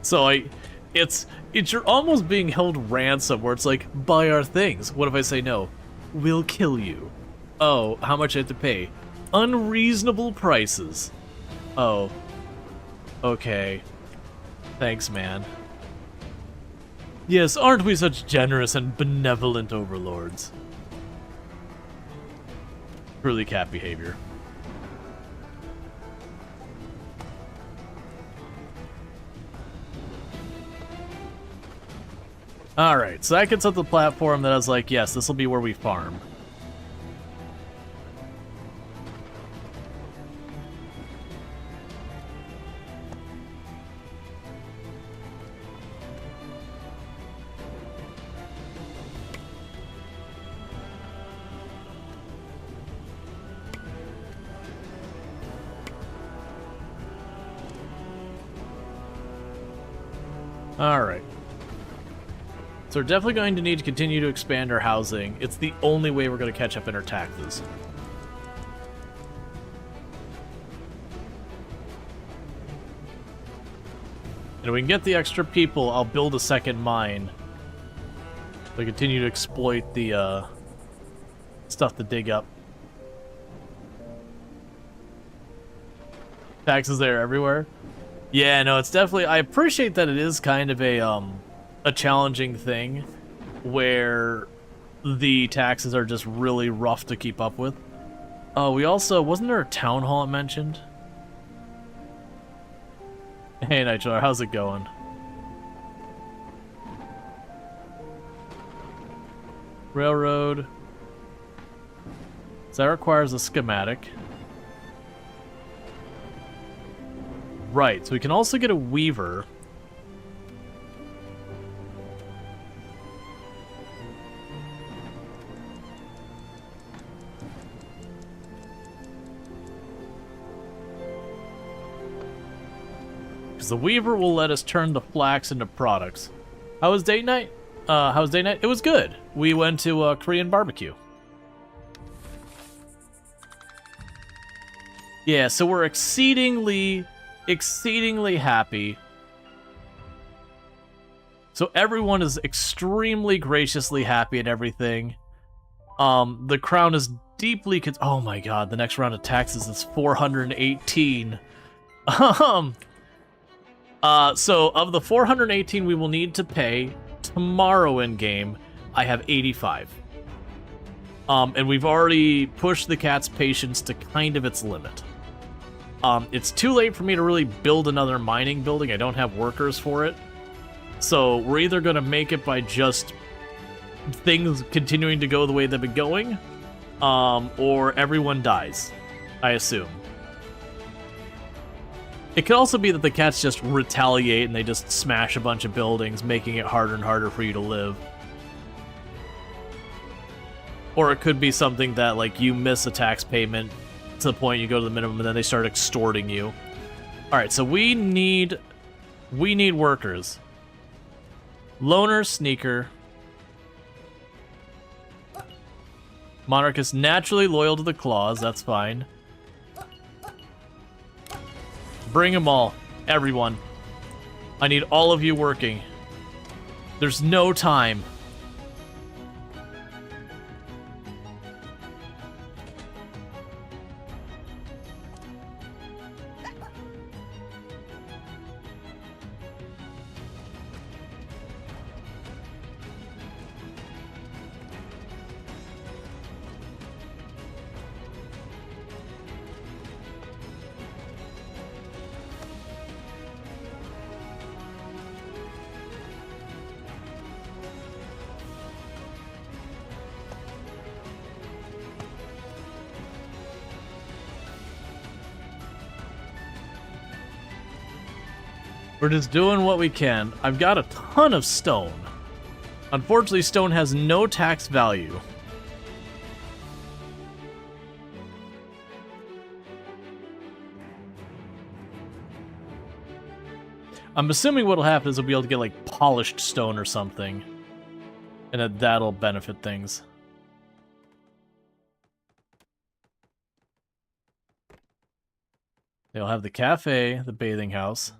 So you're almost being held ransom, where it's like, buy our things. What if I say no? We'll kill you. Oh, how much I have to pay? Unreasonable prices. Oh. Okay. Thanks, man. Yes, aren't we such generous and benevolent overlords? Truly cat behavior. Alright, so that gets up the platform that I was like, yes, this will be where we farm. Alright. So we're definitely going to need to continue to expand our housing. It's the only way we're going to catch up in our taxes. And if we can get the extra people, I'll build a second mine. So I continue to exploit the stuff to dig up. Taxes there everywhere. Yeah, no, it's definitely... I appreciate that it is kind of a challenging thing where the taxes are just really rough to keep up with. Oh, we also... Wasn't there a town hall it mentioned? Hey, Nitro, how's it going? Railroad. So that requires a schematic. Right, so we can also get a weaver. Because the weaver will let us turn the flax into products. How was date night? How was date night? It was good. We went to a Korean barbecue. Yeah, so we're exceedingly happy. So everyone is extremely graciously happy and everything. The crown is deeply oh my god, the next round of taxes is 418. So of the 418 we will need to pay tomorrow in game, I have 85. And we've already pushed the cat's patience to kind of its limit. It's too late for me to really build another mining building. I don't have workers for it. So we're either going to make it by just things continuing to go the way they've been going, or everyone dies, I assume. It could also be that the cats just retaliate and they just smash a bunch of buildings, making it harder and harder for you to live. Or it could be something that, like, you miss a tax payment to the point you go to the minimum and then they start extorting you. Alright, so we need workers. Loner, sneaker. Monarch is naturally loyal to the claws, that's fine. Bring them all. Everyone. I need all of you working. There's no time. We're just doing what we can. I've got a ton of stone. Unfortunately, stone has no tax value. I'm assuming what'll happen is we'll be able to get, like, polished stone or something. And that'll benefit things. They'll have the cafe, the bathing house.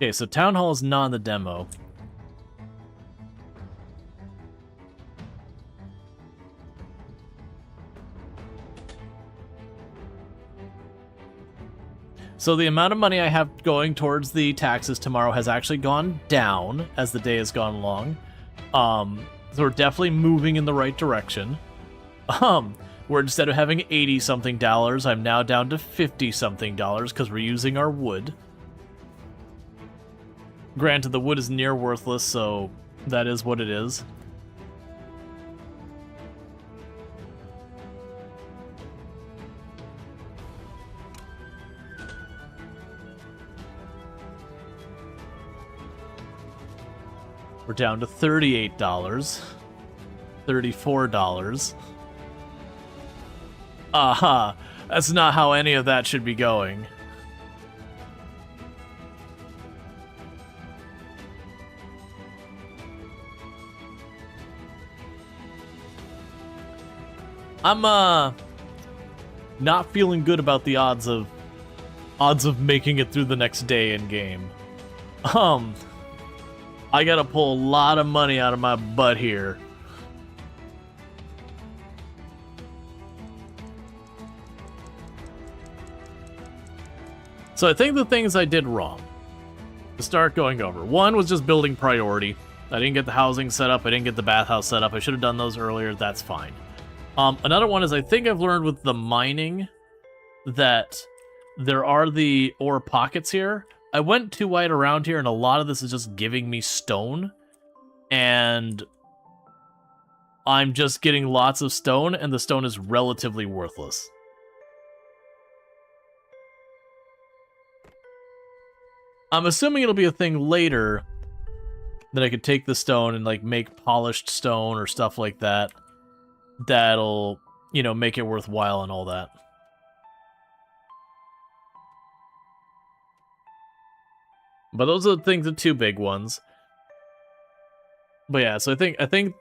Okay, so Town Hall is not in the demo. So the amount of money I have going towards the taxes tomorrow has actually gone down as the day has gone along. So we're definitely moving in the right direction. Where instead of having $80-something, I'm now down to $50-something because we're using our wood. Granted, the wood is near worthless, so that is what it is. We're down to $38, $34. Aha, that's not how any of that should be going. I'm not feeling good about the odds of making it through the next day in game. I gotta pull a lot of money out of my butt here. So I think the things I did wrong, to start going over. One was just building priority. I didn't get the housing set up, I didn't get the bathhouse set up, I should have done those earlier, that's fine. Another one is I think I've learned with the mining that there are the ore pockets here. I went too wide around here, and a lot of this is just giving me stone. And I'm just getting lots of stone, and the stone is relatively worthless. I'm assuming it'll be a thing later that I could take the stone and, like, make polished stone or stuff like that. That'll, you know, make it worthwhile and all that. But those are the two big ones. But yeah, so I think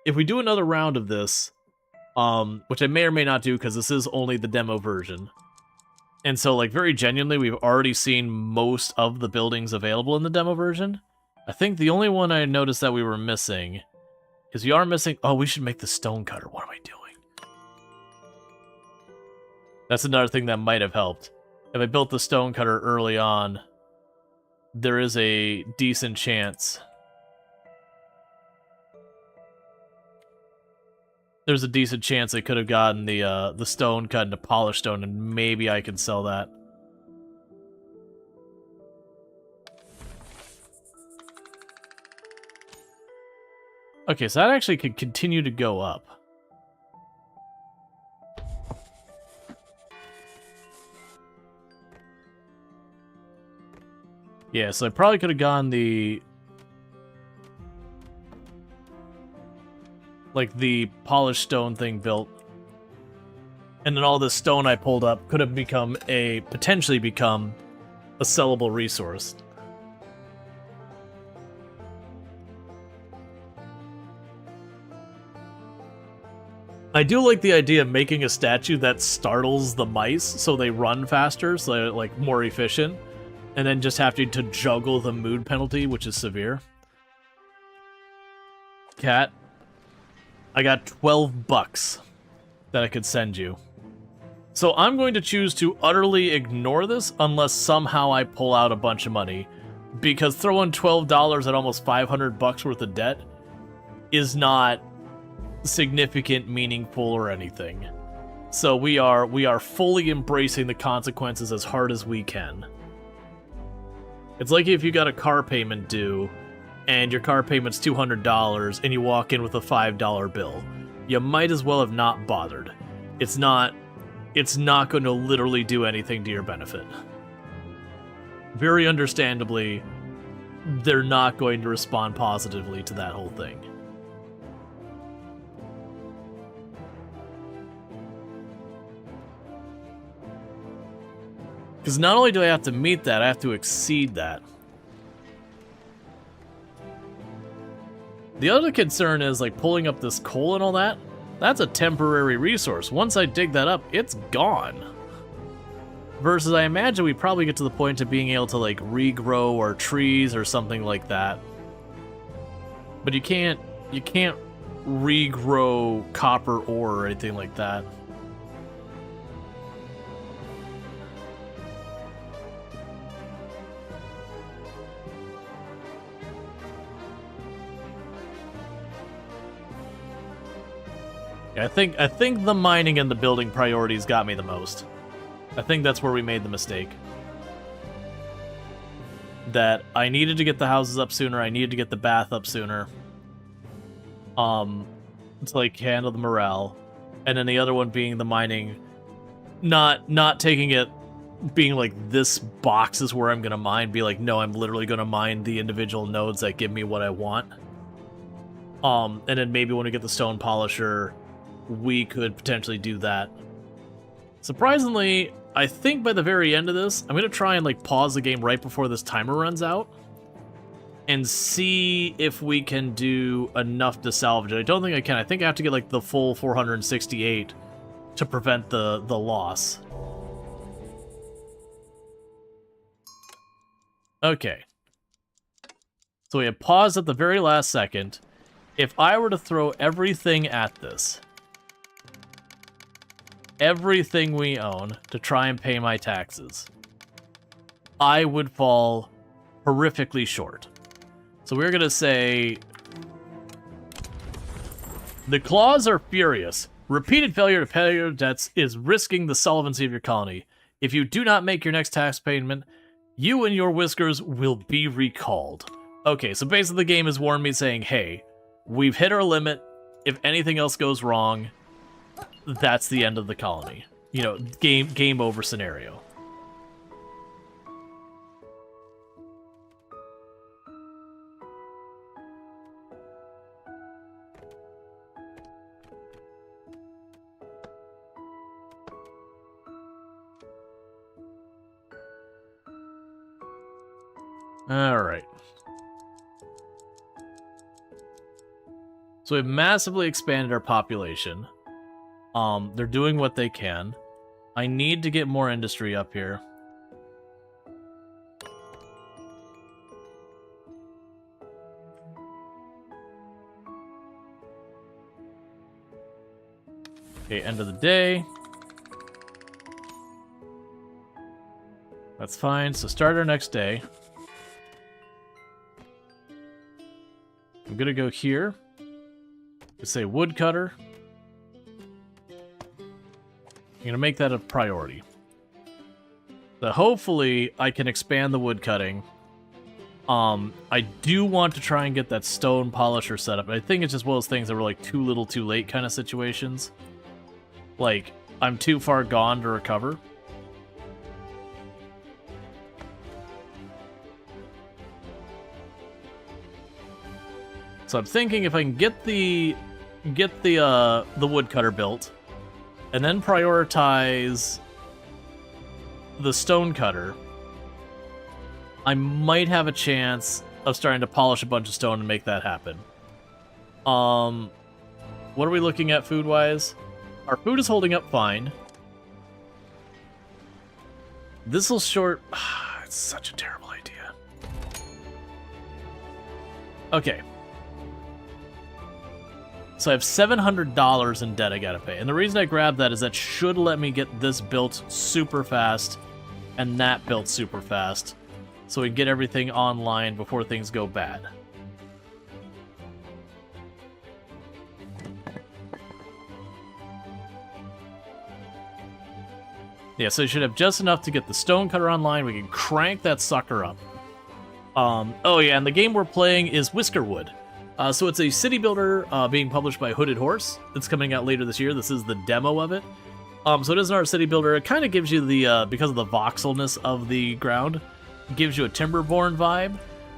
if we do another round of this, which I may or may not do because this is only the demo version. And so, like, very genuinely, we've already seen most of the buildings available in the demo version. I think the only one I noticed that we were missing is we are missing... Oh, we should make the stone cutter. What am I doing? That's another thing that might have helped. If I built the stone cutter early on, there is a decent chance. There's a decent chance I could have gotten the stone cut into polished stone, and maybe I could sell that. Okay, so that actually could continue to go up. Yeah, so I probably could have gotten the... like, the polished stone thing built. And then all this stone I pulled up could have become potentially become a sellable resource. I do like the idea of making a statue that startles the mice so they run faster, so they're, like, more efficient. And then just having to juggle the mood penalty, which is severe. Cat, I got $12 that I could send you. So I'm going to choose to utterly ignore this unless somehow I pull out a bunch of money. Because throwing $12 at almost $500 worth of debt is not significant, meaningful, or anything. So we are fully embracing the consequences as hard as we can. It's like if you got a car payment due, and your car payment's $200, and you walk in with a $5 bill. You might as well have not bothered. It's not going to literally do anything to your benefit. Very understandably, they're not going to respond positively to that whole thing. Because not only do I have to meet that, I have to exceed that. The other concern is, like, pulling up this coal and all that. That's a temporary resource. Once I dig that up, it's gone. Versus, I imagine we probably get to the point of being able to, like, regrow our trees or something like that. But you can't regrow copper ore or anything like that. Yeah, I think the mining and the building priorities got me the most. I think that's where we made the mistake. That I needed to get the houses up sooner, I needed to get the bath up sooner. To like handle the morale. And then the other one being the mining, not taking it being like this box is where I'm gonna mine, be like, no, I'm literally gonna mine the individual nodes that give me what I want. And then maybe when we get the stone polisher, we could potentially do that. Surprisingly, I think by the very end of this, I'm gonna try and like pause the game right before this timer runs out and see if we can do enough to salvage it. I don't think I can. I think I have to get like the full 468 to prevent the loss. Okay. So we have paused at the very last second. If I were to throw everything at this, everything we own to try and pay my taxes, I would fall horrifically short. So we're going to say, the claws are furious. Repeated failure to pay your debts is risking the solvency of your colony. If you do not make your next tax payment, you and your whiskers will be recalled. Okay, so basically the game has warned me saying, hey, we've hit our limit. If anything else goes wrong, that's the end of the colony. You know, game over scenario. All right. So we've massively expanded our population. They're doing what they can. I need to get more industry up here. Okay, end of the day. That's fine. So start our next day. I'm gonna go here. Let's say woodcutter. I'm gonna make that a priority. So hopefully I can expand the woodcutting. I do want to try and get that stone polisher set up. I think it's just one of those things that were like too little too late kind of situations. Like, I'm too far gone to recover. So I'm thinking if I can get the woodcutter built, and then prioritize the stone cutter, I might have a chance of starting to polish a bunch of stone and make that happen. What are we looking at food-wise? Our food is holding up fine. This'll short... It's such a terrible idea. Okay. So I have $700 in debt I gotta pay. And the reason I grabbed that is that should let me get this built super fast and that built super fast, so we can get everything online before things go bad. Yeah, so you should have just enough to get the stonecutter online. We can crank that sucker up. Oh yeah, and the game we're playing is Whiskerwood. So it's a city builder being published by Hooded Horse. It's coming out later this year. This is the demo of it. So it is an art city builder. It kind of gives you the, because of the voxelness of the ground, gives you a Timberborn vibe.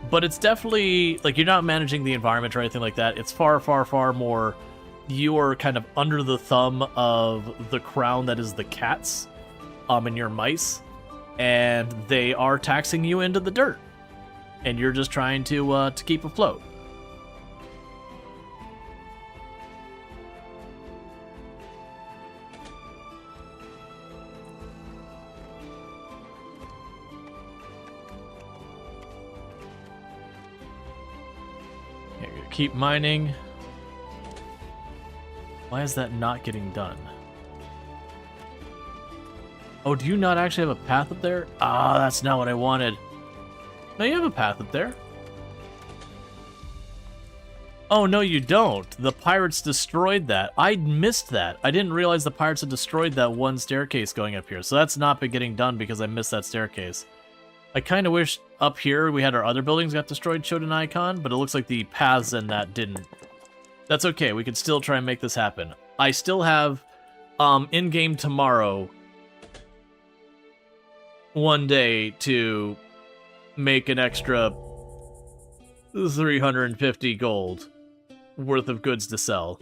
But it's definitely, like, you're not managing the environment or anything like that. It's far, far, far more, you're kind of under the thumb of the crown that is the cats and your mice. And they are taxing you into the dirt. And you're just trying to keep afloat. Keep mining. Why is that not getting done? Oh, do you not actually have a path up there? Ah, that's not what I wanted. No, you have a path up there. Oh, no, you don't. The pirates destroyed that. I missed that. I didn't realize the pirates had destroyed that one staircase going up here. So that's not been getting done because I missed that staircase. I kind of wish up here we had our other buildings got destroyed, showed an icon, but it looks like the paths in that didn't. That's okay. We can still try and make this happen. I still have, in-game tomorrow, one day to make an extra 350 gold worth of goods to sell.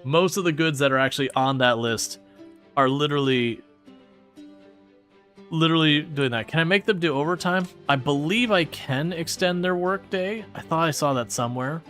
Most of the goods that are actually on that list are literally doing that. Can I make them do overtime? I believe I can extend their work day. I thought I saw that somewhere.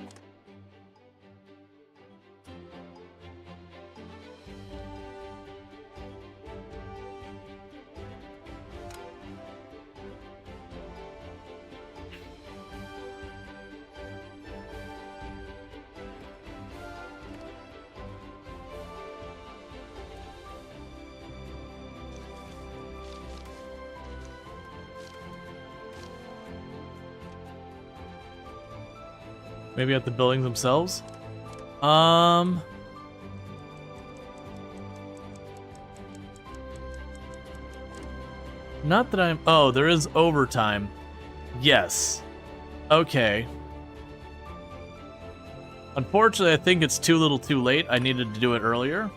Maybe at the buildings themselves? Not that I'm... Oh, there is overtime. Yes. Okay. Unfortunately, I think it's too little too late. I needed to do it earlier.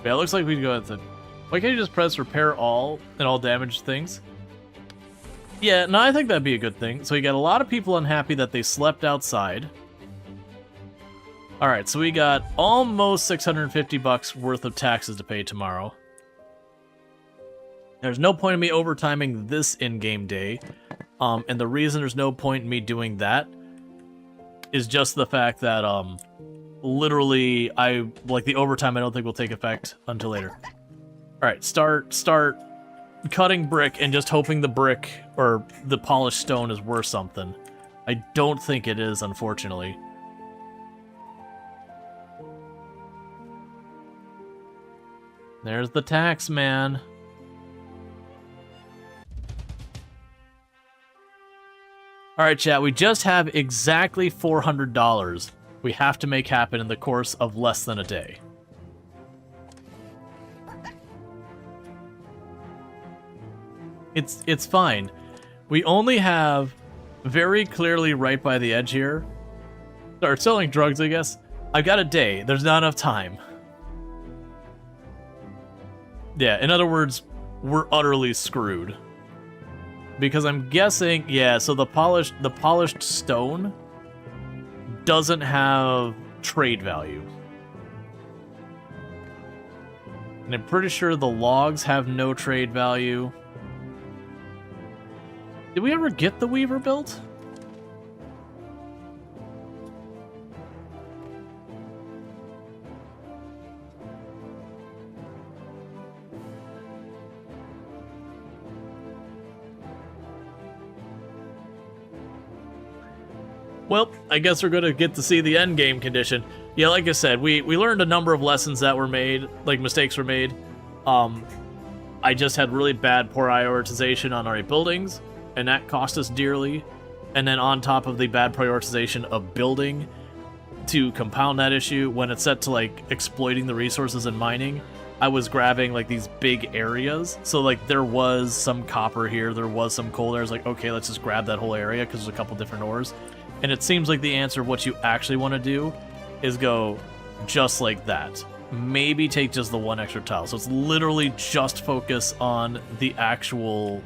Yeah, it looks like we can go at the... Why can't you just press repair all and all damaged things? Yeah, no, I think that'd be a good thing. So we got a lot of people unhappy that they slept outside. Alright, so we got almost 650 bucks worth of taxes to pay tomorrow. There's no point in me overtiming this in-game day. And the reason there's no point in me doing that is just the fact that, literally, the overtime I don't think will take effect until later. Alright, start cutting brick and just hoping the brick or the polished stone is worth something. I don't think it is, unfortunately. There's the tax man. Alright, chat, we just have exactly $400 we have to make happen in the course of less than a day. It's fine. We only have very clearly right by the edge here. Start selling drugs, I guess. I've got a day. There's not enough time. Yeah, in other words, we're utterly screwed. Because I'm guessing, yeah, so the polished stone doesn't have trade value. And I'm pretty sure the logs have no trade value. Did we ever get the Weaver built? Well, I guess we're going to get to see the end game condition. Yeah, like I said, we learned a number of lessons that were made, like mistakes were made. I just had really bad poor prioritization on our buildings, and that cost us dearly. And then on top of the bad prioritization of building, to compound that issue, when it's set to like exploiting the resources and mining, I was grabbing like these big areas. So like there was some copper here, there was some coal there. I was like, okay, let's just grab that whole area because there's a couple different ores. And it seems like the answer, what you actually want to do, is go just like that. Maybe take just the one extra tile. So it's literally just focus on the actual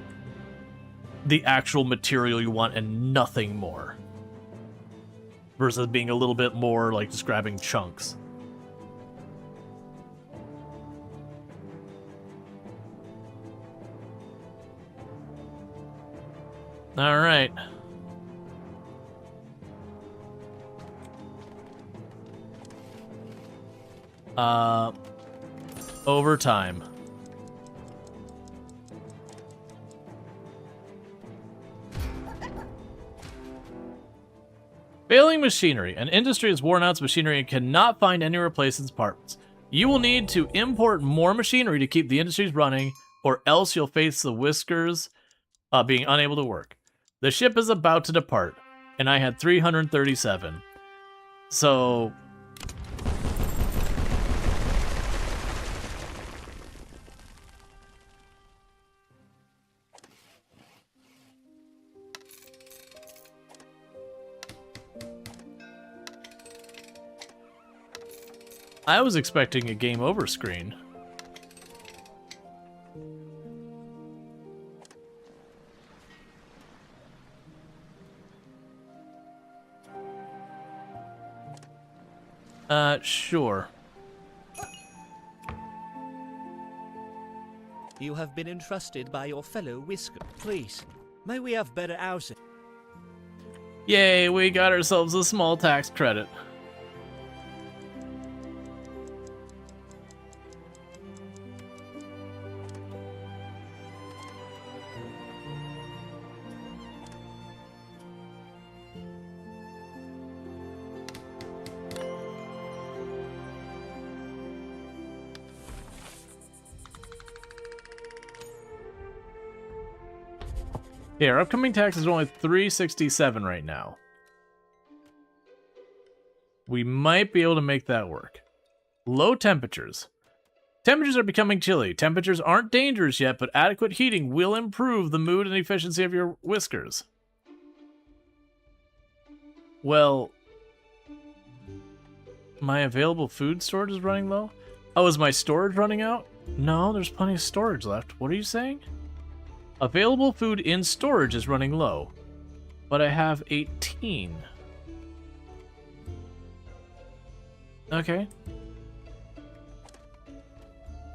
material you want and nothing more. Versus being a little bit more like just grabbing chunks. All right. Overtime. Failing machinery. An industry has worn out its machinery and cannot find any replacement parts. You will need to import more machinery to keep the industries running, or else you'll face the Whiskers being unable to work. The ship is about to depart. and I had 337. So I was expecting a game over screen. Sure. You have been entrusted by your fellow Whisker. Please, may we have better housing? Yay, we got ourselves a small tax credit. Yeah, our upcoming taxes are only 367 right now. We might be able to make that work. Low temperatures. Temperatures are becoming chilly. Temperatures aren't dangerous yet, but adequate heating will improve the mood and efficiency of your whiskers. Well, my available food storage is running low? Oh, is my storage running out? No, there's plenty of storage left. What are you saying? Available food in storage is running low, but I have 18. Okay.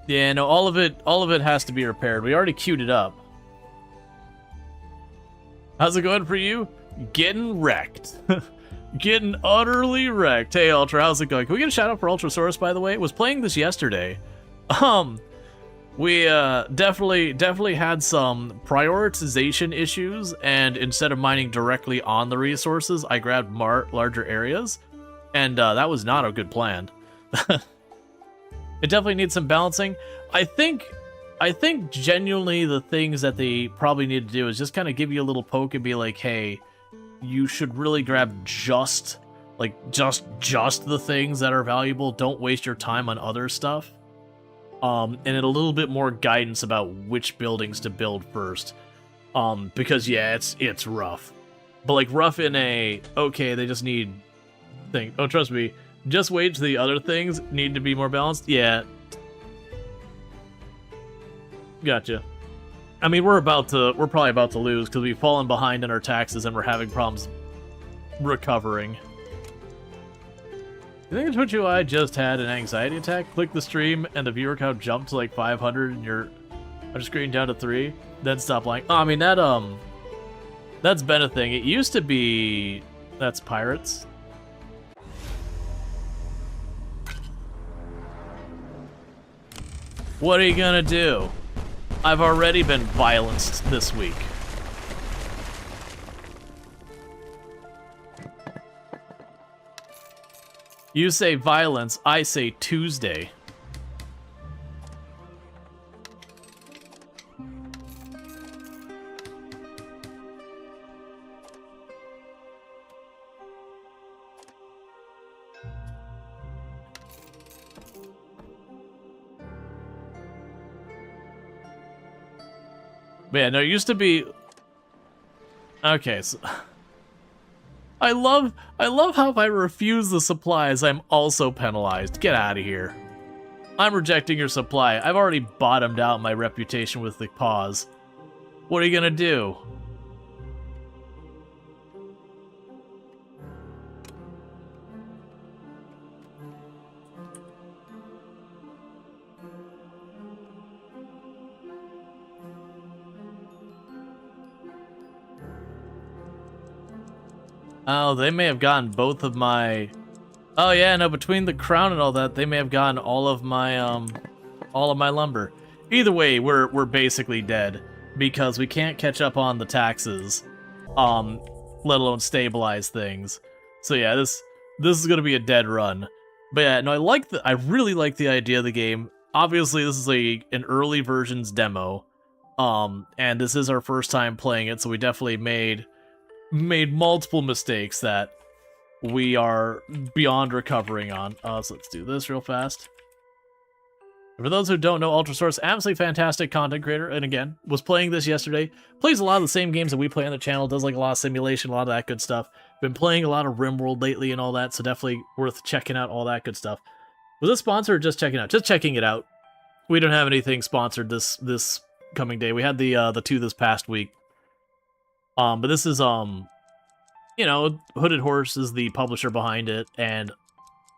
Yeah, no, all of it has to be repaired. We already queued it up. How's it going for you? Getting wrecked. Getting utterly wrecked. Hey, Ultra, how's it going? Can we get a shout out for Ultrasaurus, by the way? Was playing this yesterday. We definitely had some prioritization issues, and instead of mining directly on the resources, I grabbed larger areas, and that was not a good plan. It definitely needs some balancing. I think genuinely the things that they probably need to do is just kind of give you a little poke and be like, hey, you should really grab just the things that are valuable. Don't waste your time on other stuff. And a little bit more guidance about which buildings to build first. Because yeah, it's rough. But like rough in a, okay, they just need thing. Oh, trust me, just wait till the other things need to be more balanced. Yeah. Gotcha. I mean, we're probably about to lose because we've fallen behind in our taxes and we're having problems recovering. You think Twitch UI just had an anxiety attack? Click the stream and the viewer count jumped to like 500 and your screen down to 3, then stop lying. Oh, I mean, that's been a thing. It used to be... That's pirates. What are you gonna do? I've already been violenced this week. You say violence, I say Tuesday. But yeah, no, it used to be... Okay, so... I love how if I refuse the supplies, I'm also penalized. Get out of here. I'm rejecting your supply. I've already bottomed out my reputation with the pause. What are you gonna do? Oh, they may have gotten both of my... Oh yeah, no, between the crown and all that, they may have gotten all of my lumber. Either way, we're basically dead because we can't catch up on the taxes, let alone stabilize things. So yeah, this is gonna be a dead run. But yeah, no, I really like the idea of the game. Obviously, this is an early version's demo, and this is our first time playing it, so we definitely made made multiple mistakes that we are beyond recovering on. So let's do this real fast. For those who don't know, Ultrasource, absolutely fantastic content creator, and again, was playing this yesterday. Plays a lot of the same games that we play on the channel, does like a lot of simulation, a lot of that good stuff. Been playing a lot of RimWorld lately and all that, so definitely worth checking out all that good stuff. Was this sponsored or just checking out? Just checking it out. We don't have anything sponsored this coming day. We had the two this past week. But this is you know, Hooded Horse is the publisher behind it, and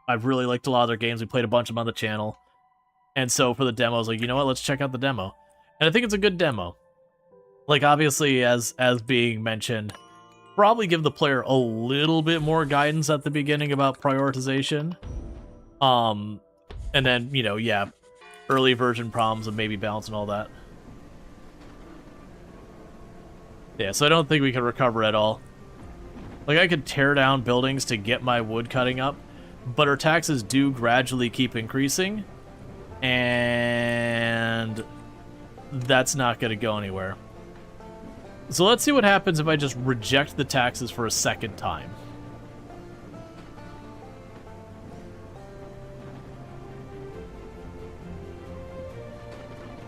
I've really liked a lot of their games. We played a bunch of them on the channel. And so for the demo, I was like, you know what, let's check out the demo. And I think it's a good demo. Like, obviously, as being mentioned, probably give the player a little bit more guidance at the beginning about prioritization. And then, you know, yeah, early version problems and maybe balance and all that. Yeah, so I don't think we can recover at all. Like, I could tear down buildings to get my wood cutting up, but our taxes do gradually keep increasing. And that's not going to go anywhere. So let's see what happens if I just reject the taxes for a second time.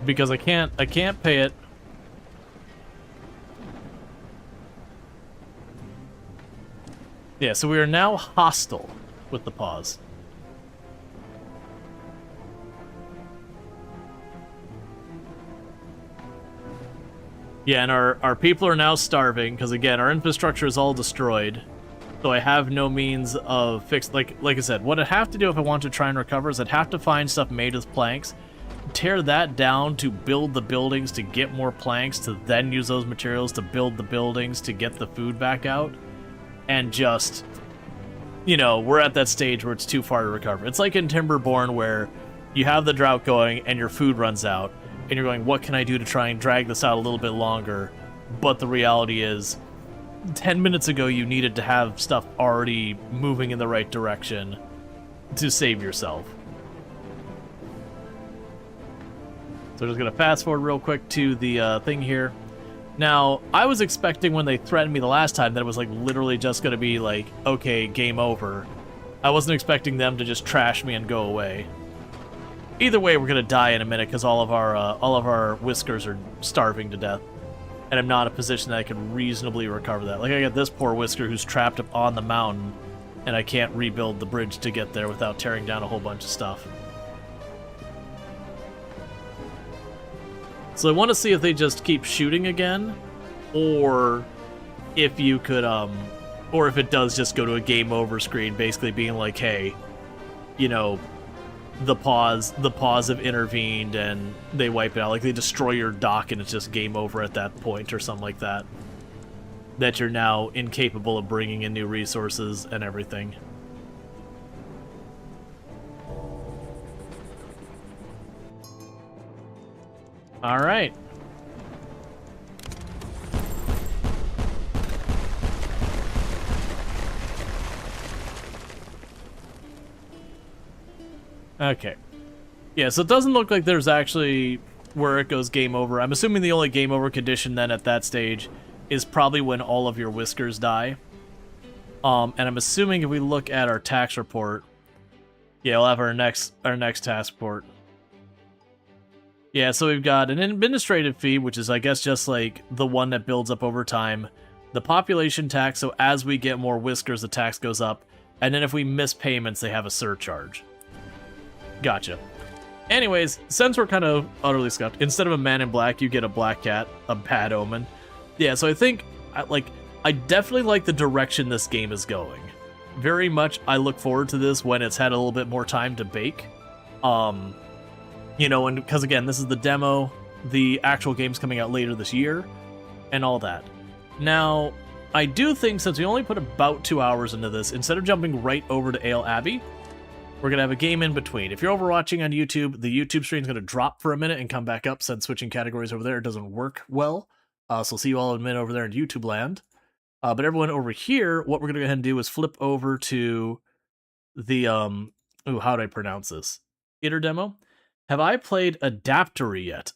Because I can't pay it. Yeah, so we are now hostile with the pause. Yeah, and our people are now starving, because again, our infrastructure is all destroyed. So I have no means of like I said, what I'd have to do if I want to try and recover is I'd have to find stuff made with planks, tear that down to build the buildings to get more planks, to then use those materials to build the buildings to get the food back out. And just, you know, we're at that stage where it's too far to recover. It's like in Timberborn where you have the drought going and your food runs out. And you're going, what can I do to try and drag this out a little bit longer? But the reality is, 10 minutes ago you needed to have stuff already moving in the right direction to save yourself. So we're just going to fast forward real quick to the thing here. Now, I was expecting when they threatened me the last time that it was like literally just going to be like, okay, game over. I wasn't expecting them to just trash me and go away. Either way, we're gonna die in a minute because all of our whiskers are starving to death, and I'm not in a position that I can reasonably recover that. Like, I got this poor whisker who's trapped up on the mountain, and I can't rebuild the bridge to get there without tearing down a whole bunch of stuff. So I want to see if they just keep shooting again, or if you could, or if it does just go to a game over screen, basically being like, hey, you know, the pause have intervened and they wipe it out. Like, they destroy your dock and it's just game over at that point or something like that. That you're now incapable of bringing in new resources and everything. Alright. Okay. Yeah, so it doesn't look like there's actually where it goes game over. I'm assuming the only game over condition then at that stage is probably when all of your whiskers die. And I'm assuming if we look at our tax report, yeah, we'll have our next task report. Yeah, so we've got an administrative fee, which is, I guess, just like the one that builds up over time. The population tax, so as we get more whiskers, the tax goes up. And then if we miss payments, they have a surcharge. Gotcha. Anyways, since we're kind of utterly scuffed, instead of a man in black, you get a black cat, a bad omen. Yeah, so I think, I definitely like the direction this game is going. Very much, I look forward to this when it's had a little bit more time to bake. You know, and because again, this is the demo, the actual game's coming out later this year, and all that. Now, I do think since we only put about 2 hours into this, instead of jumping right over to Ale Abbey, we're going to have a game in between. If you're overwatching on YouTube, the YouTube stream is going to drop for a minute and come back up, since switching categories over there doesn't work well. So we'll see you all in a minute over there in YouTube land. But everyone over here, what we're going to go ahead and do is flip over to the, ooh, how do I pronounce this? Theater demo. Have I played Adaptory yet?